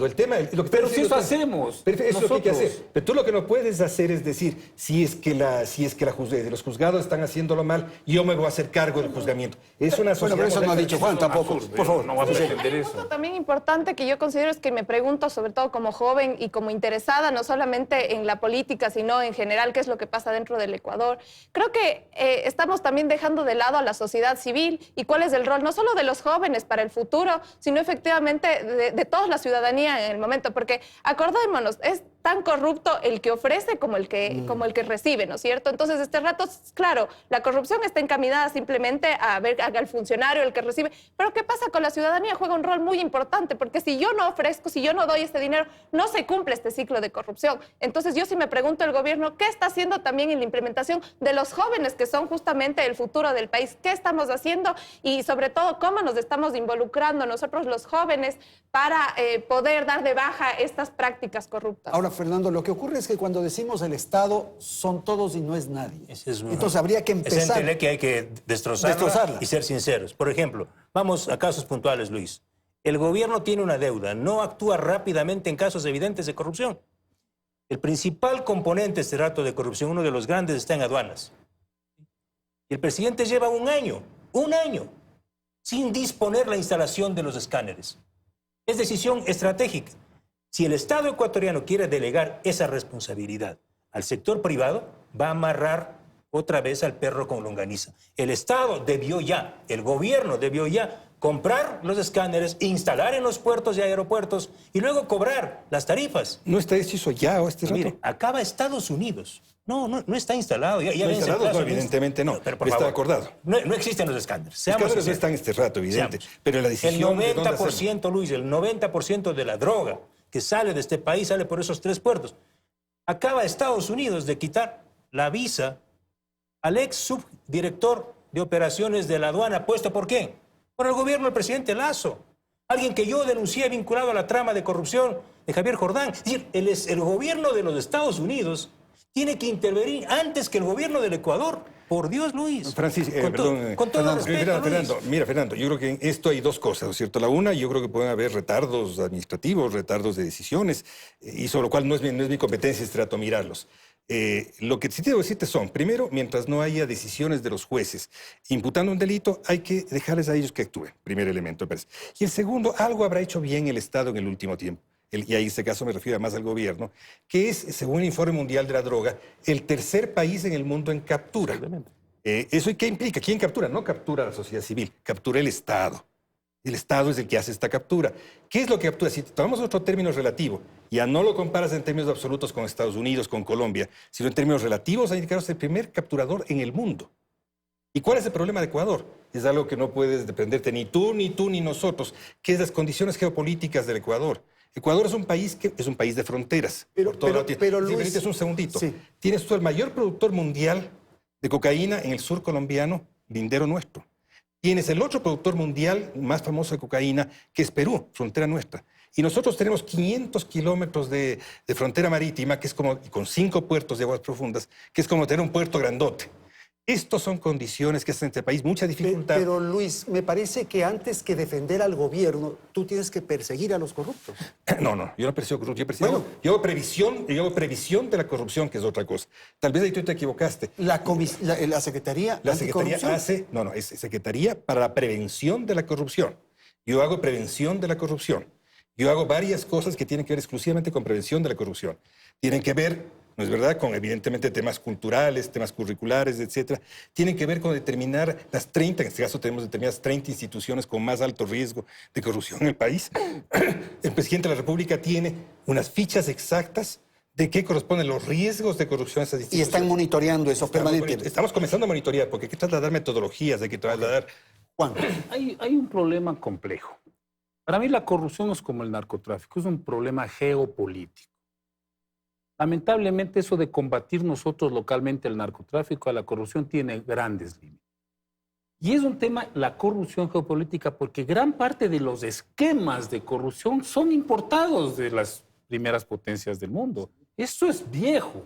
El tema, lo que pero si eso hacemos. Eso es lo que hay que hacer. Pero tú lo que no puedes hacer es decir, si es que los juzgados están haciéndolo mal, yo me voy a hacer cargo del juzgamiento. Es una sociedad. Bueno, pero eso no ha dicho Juan tampoco. Por favor, no vas a defender Hay un eso. punto también importante que yo considero es que me pregunto, sobre todo como joven y como interesada, no solamente en la política, sino en general, qué es lo que pasa dentro del Ecuador. Creo que estamos también dejando de lado a la sociedad civil y cuál es el rol, no solo de los jóvenes para el futuro, sino efectivamente de toda la ciudadanía en el momento, porque acordémonos, es tan corrupto el que ofrece como el que recibe, ¿no es cierto? Entonces, este rato, claro, la corrupción está encaminada simplemente a ver al funcionario, el que recibe, pero ¿qué pasa con la ciudadanía? Juega un rol muy importante, porque si yo no ofrezco, si yo no doy este dinero, no se cumple este ciclo de corrupción. Entonces, yo sí me pregunto el gobierno, ¿qué está haciendo también en la implementación de los jóvenes que son justamente el futuro del país? ¿Qué estamos haciendo? Y sobre todo, ¿cómo nos estamos involucrando nosotros los jóvenes para poder dar de baja estas prácticas corruptas? Ahora, Fernando, lo que ocurre es que cuando decimos el Estado son todos y no es nadie. Entonces habría que empezar. Esa entelequia que hay que destrozarla y ser sinceros. Por ejemplo, vamos a casos puntuales, Luis. El gobierno tiene una deuda, no actúa rápidamente en casos evidentes de corrupción. El principal componente de este rato de corrupción, uno de los grandes, está en aduanas. Y el presidente lleva un año, sin disponer la instalación de los escáneres. Es decisión estratégica. Si el Estado ecuatoriano quiere delegar esa responsabilidad al sector privado, va a amarrar otra vez al perro con longaniza. El Estado debió ya, el gobierno debió ya comprar los escáneres, instalar en los puertos y aeropuertos y luego cobrar las tarifas. ¿No está hecho eso ya o este rato? Mire, acaba Estados Unidos. No está instalado. Ya no instalado, no, evidentemente no. Pero, por está favor, acordado. No existen los escáneres. Los escáneres no están en este rato, evidente. Pero la decisión el 90%, Luis, el 90% de la droga que sale de este país sale por esos 3 puertos. Acaba Estados Unidos de quitar la visa al ex subdirector de operaciones de la aduana, ¿puesto por quién? Por el gobierno del presidente Lasso. Alguien que yo denuncié vinculado a la trama de corrupción de Javier Jordán. Es decir, el gobierno de los Estados Unidos tiene que intervenir antes que el gobierno del Ecuador. Por Dios, Luis. Con todo respeto, Fernando, mira, Fernando, yo creo que en esto hay 2 cosas, ¿no es cierto? La una, yo creo que pueden haber retardos administrativos, retardos de decisiones, y sobre lo cual no es mi competencia, trato de mirarlos. Lo que sí debo decirte son, primero, mientras no haya decisiones de los jueces imputando un delito, hay que dejarles a ellos que actúen, primer elemento, me parece. Y el segundo, algo habrá hecho bien el Estado en el último tiempo. Y en este caso me refiero además al gobierno, que es, según el Informe Mundial de la Droga, el tercer país en el mundo en captura. ¿Eso qué implica? ¿Quién captura? No captura a la sociedad civil, captura el Estado. El Estado es el que hace esta captura. ¿Qué es lo que captura? Si tomamos otro término relativo, ya no lo comparas en términos absolutos con Estados Unidos, con Colombia, sino en términos relativos, hay que es el primer capturador en el mundo. ¿Y cuál es el problema de Ecuador? Es algo que no puedes dependerte ni tú, ni nosotros, que es las condiciones geopolíticas del Ecuador. Ecuador es un país que es un país de fronteras. Pero, Si me Luis, permites un segundito. sí. Tienes tú el mayor productor mundial de cocaína en el sur colombiano, lindero nuestro. Tienes el otro productor mundial más famoso de cocaína, que es Perú, frontera nuestra. Y nosotros tenemos 500 kilómetros de frontera marítima, que es como, y con 5 puertos de aguas profundas, que es como tener un puerto grandote. Estas son condiciones que hacen este país mucha dificultad. Pero Luis, me parece que antes que defender al gobierno, tú tienes que perseguir a los corruptos. No, yo no persigo corrupción. Yo hago previsión de la corrupción, que es otra cosa. Tal vez ahí tú te equivocaste. La Secretaría La Secretaría Anticorrupción. es Secretaría para la Prevención de la Corrupción. Yo hago prevención de la corrupción. Yo hago varias cosas que tienen que ver exclusivamente con prevención de la corrupción. Tienen que ver, ¿no es verdad?, con evidentemente temas culturales, temas curriculares, etcétera. Tienen que ver con determinar las 30, en este caso tenemos determinadas 30 instituciones con más alto riesgo de corrupción en el país. El presidente de la República tiene unas fichas exactas de qué corresponden los riesgos de corrupción a esas instituciones. Y están monitoreando eso permanentemente. Estamos comenzando a monitorear, porque hay que trasladar metodologías, hay que trasladar... Juan, Hay un problema complejo. Para mí la corrupción no es como el narcotráfico, es un problema geopolítico. Lamentablemente eso de combatir nosotros localmente el narcotráfico a la corrupción tiene grandes límites. Y es un tema, la corrupción geopolítica, porque gran parte de los esquemas de corrupción son importados de las primeras potencias del mundo. Eso es viejo.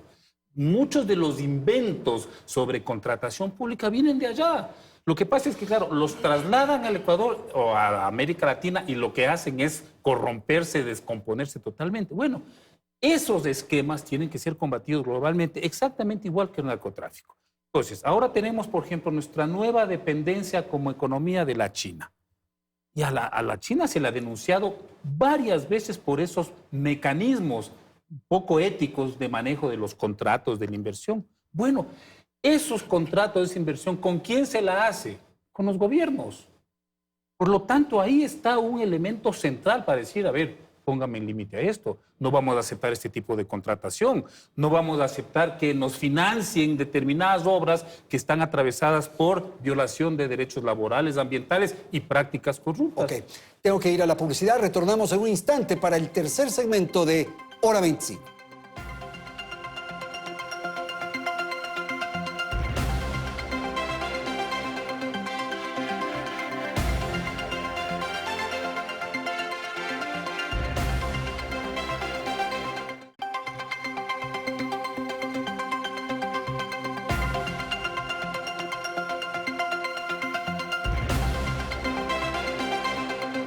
Muchos de los inventos sobre contratación pública vienen de allá. Lo que pasa es que, claro, los trasladan al Ecuador o a América Latina y lo que hacen es corromperse, descomponerse totalmente. Bueno, esos esquemas tienen que ser combatidos globalmente, exactamente igual que el narcotráfico. Entonces, ahora tenemos, por ejemplo, nuestra nueva dependencia como economía de la China. Y a la China se le ha denunciado varias veces por esos mecanismos poco éticos de manejo de los contratos de la inversión. Bueno, esos contratos de esa inversión, ¿con quién se la hace? Con los gobiernos. Por lo tanto, ahí está un elemento central para decir, a ver, póngame en límite a esto. No vamos a aceptar este tipo de contratación. No vamos a aceptar que nos financien determinadas obras que están atravesadas por violación de derechos laborales, ambientales y prácticas corruptas. ok. Tengo que ir a la publicidad. Retornamos en un instante para el tercer segmento de Hora 25.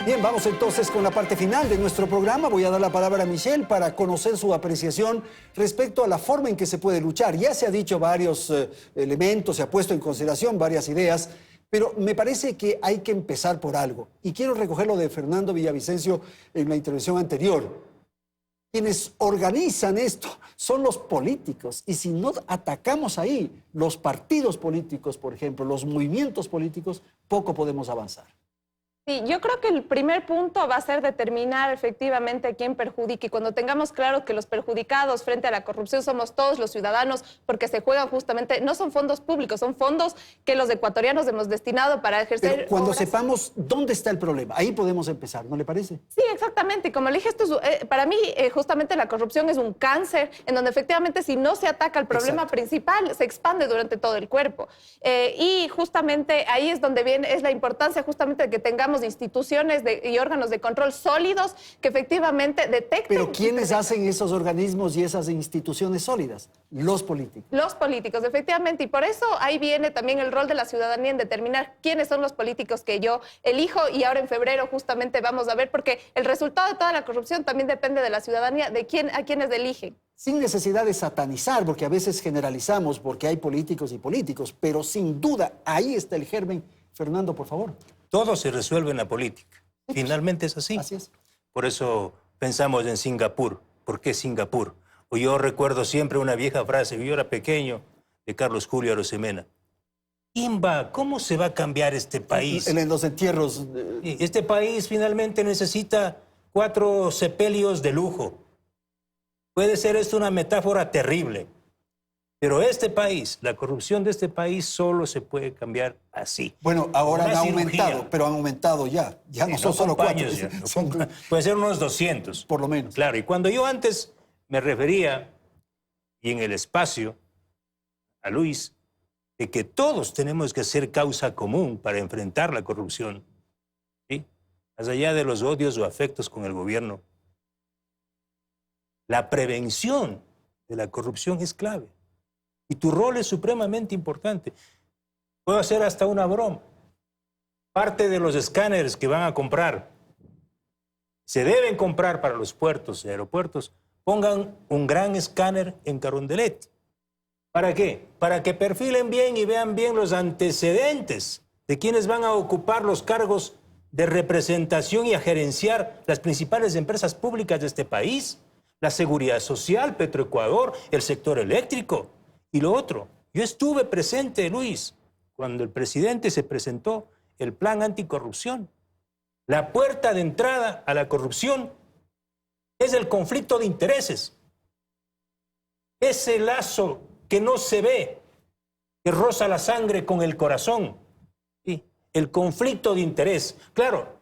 Bien, vamos entonces con la parte final de nuestro programa. Voy a dar la palabra a Michelle para conocer su apreciación respecto a la forma en que se puede luchar. Ya se ha dicho varios elementos, se ha puesto en consideración varias ideas, pero me parece que hay que empezar por algo. Y quiero recoger lo de Fernando Villavicencio en la intervención anterior. Quienes organizan esto son los políticos. Y si no atacamos ahí los partidos políticos, por ejemplo, los movimientos políticos, poco podemos avanzar. Sí, yo creo que el primer punto va a ser determinar efectivamente quién perjudica, y cuando tengamos claro que los perjudicados frente a la corrupción somos todos los ciudadanos, porque se juegan justamente, no son fondos públicos, son fondos que los ecuatorianos hemos destinado para ejercer. Pero cuando obras. sepamos dónde está el problema, ahí podemos empezar, ¿no le parece? Sí, exactamente. Y como le dije, esto es, para mí justamente la corrupción es un cáncer en donde efectivamente si no se ataca el problema Exacto. principal, se expande durante todo el cuerpo. Y justamente ahí es donde viene, es la importancia justamente de que tengamos instituciones y órganos de control sólidos que efectivamente detecten. Pero ¿quiénes hacen esos organismos y esas instituciones sólidas? Los políticos. Los políticos, efectivamente, y por eso ahí viene también el rol de la ciudadanía en determinar quiénes son los políticos que yo elijo, y ahora en febrero justamente vamos a ver, porque el resultado de toda la corrupción también depende de la ciudadanía, de a quiénes eligen. Sin necesidad de satanizar, porque a veces generalizamos porque hay políticos y políticos, pero sin duda ahí está el germen. Fernando, por favor. Todo se resuelve en la política. Finalmente es así. Así es. Por eso pensamos en Singapur. ¿Por qué Singapur? O yo recuerdo siempre una vieja frase, yo era pequeño, de Carlos Julio Arosemena. ¿Cómo se va a cambiar este país? En los entierros. Este país finalmente necesita 4 sepelios de lujo. Puede ser esto una metáfora terrible, Pero este país, la corrupción de este país solo se puede cambiar así. Bueno, ahora Una han cirugía. aumentado, pero han aumentado ya. Ya no Sí, son solo con 4. paños ya, puede ser unos 200. Por lo menos. Claro, y cuando yo antes me refería, y en el espacio, a Luis, de que todos tenemos que hacer causa común para enfrentar la corrupción, ¿sí? Más allá de los odios o afectos con el gobierno, la prevención de la corrupción es clave. Y tu rol es supremamente importante. Puedo hacer hasta una broma. Parte de los escáneres que van a comprar, se deben comprar para los puertos y aeropuertos, pongan un gran escáner en Carondelet. ¿Para qué? Para que perfilen bien y vean bien los antecedentes de quienes van a ocupar los cargos de representación y a gerenciar las principales empresas públicas de este país, la seguridad social, Petroecuador, el sector eléctrico. Y lo otro, yo estuve presente, Luis, cuando el presidente se presentó el plan anticorrupción. La puerta de entrada a la corrupción es el conflicto de intereses. Ese lazo que no se ve, que roza la sangre con el corazón. ¿Sí? El conflicto de interés. Claro,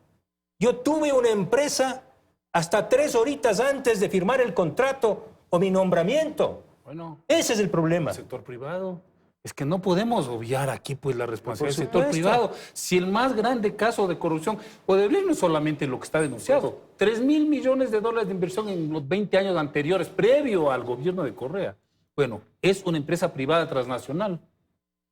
yo tuve una empresa hasta 3 horitas antes de firmar el contrato o mi nombramiento. Bueno, Ese es el problema. el sector privado. Es que no podemos obviar aquí pues la responsabilidad del Por sector supuesto. privado. Si el más grande caso de corrupción, Odebrecht no es solamente lo que está denunciado, 3.000 millones de dólares de inversión en los 20 años anteriores, previo al gobierno de Correa. Bueno, es una empresa privada transnacional.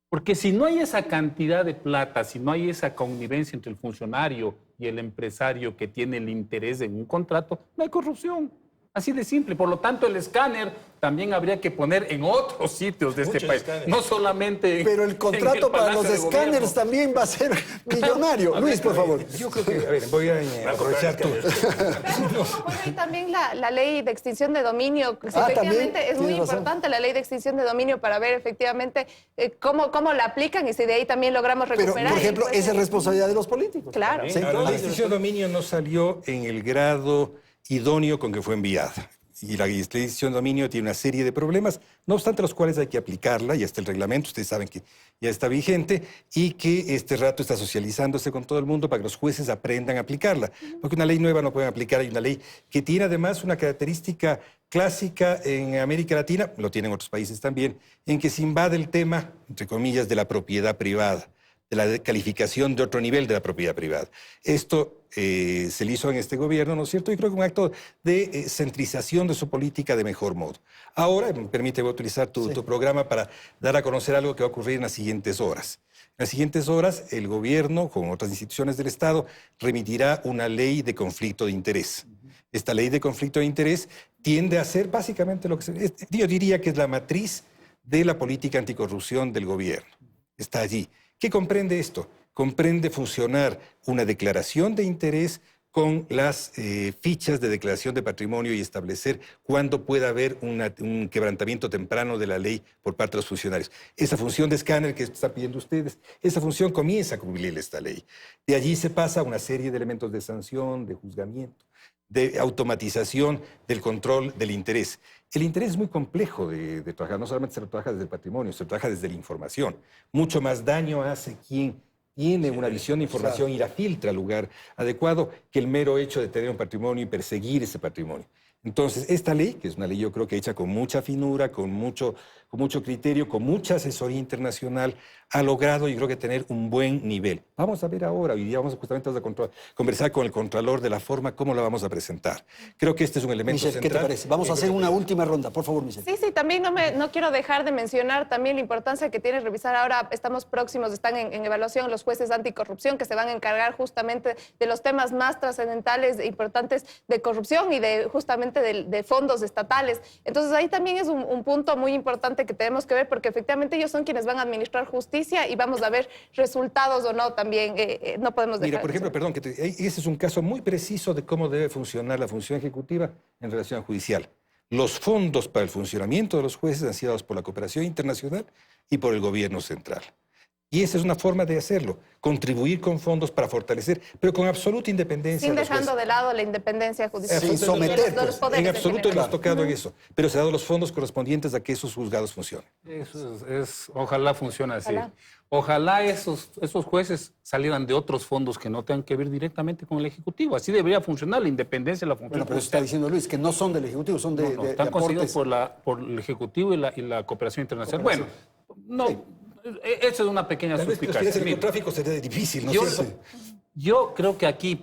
Porque si no hay esa cantidad de plata, si no hay esa connivencia entre el funcionario y el empresario que tiene el interés en un contrato, no hay corrupción. Así de simple. Por lo tanto, el escáner también habría que poner en otros sitios de este Muchos país. escáneres. No solamente Pero el contrato para los Palacio de escáneres Gobierno. también va a ser millonario. Luis, por favor. Yo creo que, a ver, voy a aprovechar tu... Bueno, y también la ley de extinción de dominio, que Ah, efectivamente también, es muy tienes razón. importante la ley de extinción de dominio para ver efectivamente cómo la aplican y si de ahí también logramos Pero, recuperar. por y esa pues, es responsabilidad de los políticos. Claro. Sí, Ahora, la claro. decisión de dominio no salió en el grado idóneo con que fue enviada. Y la decisión de dominio tiene una serie de problemas, no obstante los cuales hay que aplicarla, ya está el reglamento, ustedes saben que ya está vigente, y que este rato está socializándose con todo el mundo para que los jueces aprendan a aplicarla. Porque una ley nueva no pueden aplicar, hay una ley que tiene además una característica clásica en América Latina, lo tienen otros países también, en que se invade el tema, entre comillas, de la propiedad privada, de la calificación de otro nivel de la propiedad privada. Esto se le hizo en este gobierno, ¿no es cierto? Y creo que un acto de centrización de su política de mejor modo. Ahora, me permite utilizar tu programa para dar a conocer algo que va a ocurrir en las siguientes horas. En las siguientes horas, el gobierno, con otras instituciones del Estado, remitirá una ley de conflicto de interés. Esta ley de conflicto de interés tiende a ser básicamente lo que yo diría que es la matriz de la política anticorrupción del gobierno. Está allí. ¿Qué comprende esto? Comprende fusionar una declaración de interés con las fichas de declaración de patrimonio y establecer cuándo pueda haber un quebrantamiento temprano de la ley por parte de los funcionarios. Esa función de escáner que están pidiendo ustedes, esa función comienza a cumplir esta ley. De allí se pasa a una serie de elementos de sanción, de juzgamiento, de automatización del control del interés. El interés es muy complejo de trabajar, no solamente se lo trabaja desde el patrimonio, se lo trabaja desde la información. Mucho más daño hace quien tiene una visión de información y la filtra al lugar adecuado que el mero hecho de tener un patrimonio y perseguir ese patrimonio. Entonces, esta ley, que es una ley yo creo que hecha con mucha finura, con mucho criterio, con mucha asesoría internacional, ha logrado yo creo que tener un buen nivel. Vamos a ver ahora, hoy día vamos justamente a conversar con el Contralor de la forma como la vamos a presentar. Creo que este es un elemento Michelle, central. ¿qué te parece? Vamos a hacer una última ronda, por favor, Michelle. Sí, también no quiero dejar de mencionar también la importancia que tiene revisar ahora, estamos próximos, están en evaluación los jueces anticorrupción que se van a encargar justamente de los temas más trascendentales e importantes de corrupción y de justamente de fondos estatales. Entonces ahí también es un punto muy importante que tenemos que ver porque efectivamente ellos son quienes van a administrar justicia y vamos a ver resultados o no también, no podemos dejar. Mira, por ejemplo, perdón, ese es un caso muy preciso de cómo debe funcionar la función ejecutiva en relación judicial. Los fondos para el funcionamiento de los jueces han sido dados por la cooperación internacional y por el gobierno central. Y esa es una forma de hacerlo, contribuir con fondos para fortalecer, pero con absoluta independencia. Sin a los dejando jueces. de lado la independencia judicial. Sin someter, De los pues, poderes En absoluto general. hemos tocado en eso, pero se han dado los fondos correspondientes a que esos juzgados funcionen. Eso ojalá funcione así. Ojalá. Ojalá esos jueces salieran de otros fondos que no tengan que ver directamente con el Ejecutivo. Así debería funcionar la independencia de la función Bueno, pero eso está judicial. diciendo Luis, que no son del Ejecutivo, son de, No, de están conseguidos aportes. por el Ejecutivo y la cooperación internacional. Cooperación. Bueno, no, eso es una pequeña Tal vez que suspicacia. el Mire, narcotráfico sería difícil, ¿no Yo- es cierto? Yo creo que aquí,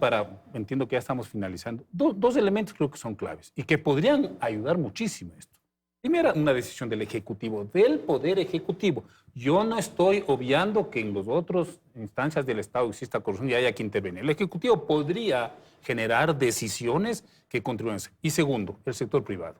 entiendo que ya estamos finalizando, dos elementos creo que son claves y que podrían ayudar muchísimo a esto. Primero, una decisión del Ejecutivo, del Poder Ejecutivo. Yo no estoy obviando que en las otras instancias del Estado exista corrupción y haya que intervenir. El Ejecutivo podría generar decisiones que contribuyan. Y segundo, el sector privado.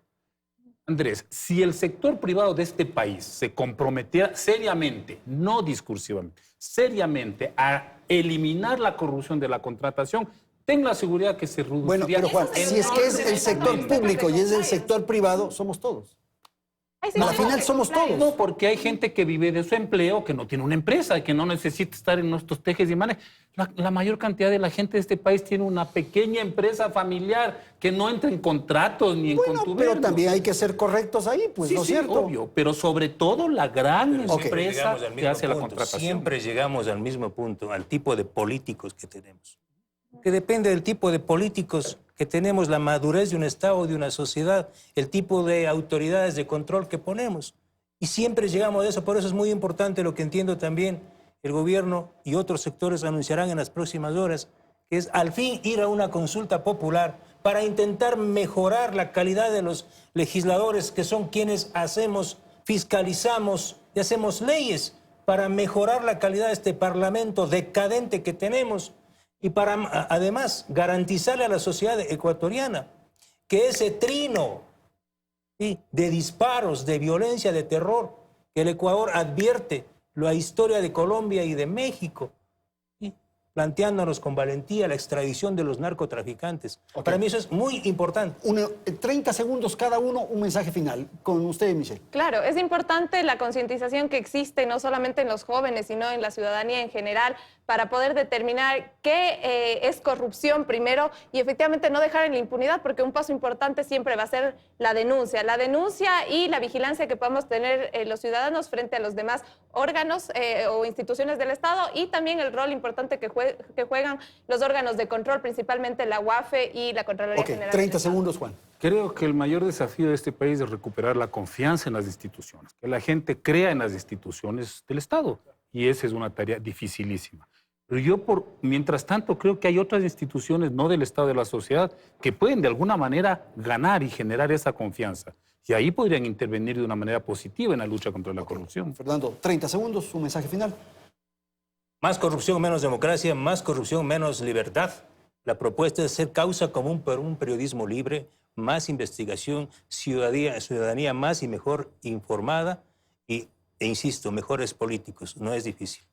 Andrés, si el sector privado de este país se comprometiera seriamente, no discursivamente, seriamente a eliminar la corrupción de la contratación, ten la seguridad que se reduciría. Bueno, pero Juan, si es que es el sector público y es el sector privado, somos todos. Ay, sí, A la sí, final sí, somos claro. todos. No, porque hay gente que vive de su empleo, que no tiene una empresa, que no necesita estar en nuestros tejes y manes. La mayor cantidad de la gente de este país tiene una pequeña empresa familiar que no entra en contratos ni en Bueno, contubernios. pero también hay que ser correctos ahí, pues, Sí, ¿no es sí, cierto? obvio, pero sobre todo la gran Siempre empresa llegamos al que mismo hace la punto, contratación. Siempre llegamos al mismo punto, al tipo de políticos que tenemos. Que depende del tipo de políticos que tenemos, la madurez de un Estado, de una sociedad, el tipo de autoridades de control que ponemos. Y siempre llegamos a eso, por eso es muy importante lo que entiendo también el gobierno y otros sectores anunciarán en las próximas horas, que es al fin ir a una consulta popular para intentar mejorar la calidad de los legisladores que son quienes hacemos, fiscalizamos y hacemos leyes para mejorar la calidad de este parlamento decadente que tenemos y para además garantizarle a la sociedad ecuatoriana que ese trino, ¿sí?, de disparos, de violencia, de terror, que el Ecuador advierte la historia de Colombia y de México, ¿sí?, planteándonos con valentía la extradición de los narcotraficantes. Ok. Para mí eso es muy importante. 30 segundos cada uno, un mensaje final. Con usted, Michelle. Claro, es importante la concientización que existe no solamente en los jóvenes, sino en la ciudadanía en general, para poder determinar qué es corrupción primero y efectivamente no dejar en la impunidad, porque un paso importante siempre va a ser la denuncia y la vigilancia que podamos tener los ciudadanos frente a los demás órganos o instituciones del Estado, y también el rol importante que juegan los órganos de control, principalmente la UAFE y la Contraloría Ok, General. 30 del Estado. segundos, Juan. Creo que el mayor desafío de este país es recuperar la confianza en las instituciones, que la gente crea en las instituciones del Estado. Y esa es una tarea dificilísima. Pero yo, mientras tanto, creo que hay otras instituciones, no del Estado, de la sociedad, que pueden de alguna manera ganar y generar esa confianza. Y ahí podrían intervenir de una manera positiva en la lucha contra la corrupción. Fernando, 30 segundos, un mensaje final. Más corrupción, menos democracia, más corrupción, menos libertad. La propuesta es ser causa común por un periodismo libre, más investigación, ciudadanía más y mejor informada e insisto, mejores políticos. No es difícil.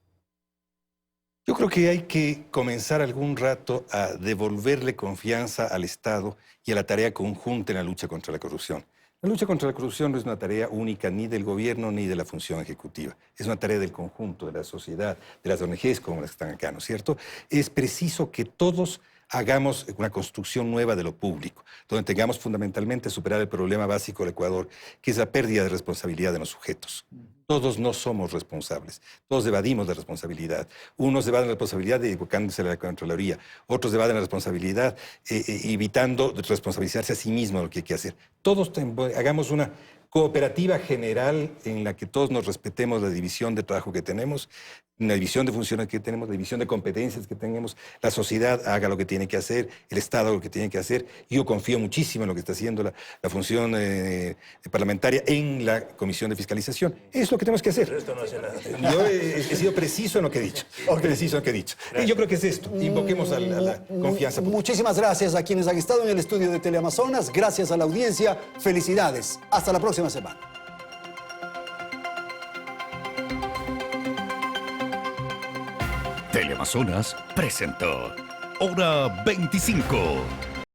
Yo creo que hay que comenzar algún rato a devolverle confianza al Estado y a la tarea conjunta en la lucha contra la corrupción. La lucha contra la corrupción no es una tarea única ni del gobierno ni de la función ejecutiva. Es una tarea del conjunto, de la sociedad, de las ONGs como las que están acá, ¿no es cierto? Es preciso que todos hagamos una construcción nueva de lo público, donde tengamos fundamentalmente superar el problema básico del Ecuador, que es la pérdida de responsabilidad de los sujetos. Todos no somos responsables, todos evadimos la responsabilidad. Unos evaden la responsabilidad evocándose a la Contraloría, otros evaden la responsabilidad evitando responsabilizarse a sí mismo de lo que hay que hacer. Todos hagamos una cooperativa general en la que todos nos respetemos la división de trabajo que tenemos, la división de funciones que tenemos, la división de competencias que tenemos, la sociedad haga lo que tiene que hacer, el Estado haga lo que tiene que hacer. Yo confío muchísimo en lo que está haciendo la función parlamentaria en la Comisión de Fiscalización. Es lo que tenemos que hacer. Esto no hace nada. Yo he sido preciso en lo que he dicho. Preciso en lo que he dicho. Y yo creo que es esto. Invoquemos a la confianza. Muchísimas gracias a quienes han estado en el estudio de Teleamazonas. Gracias a la audiencia. Felicidades. Hasta la próxima semana. Teleamazonas presentó Hora 25.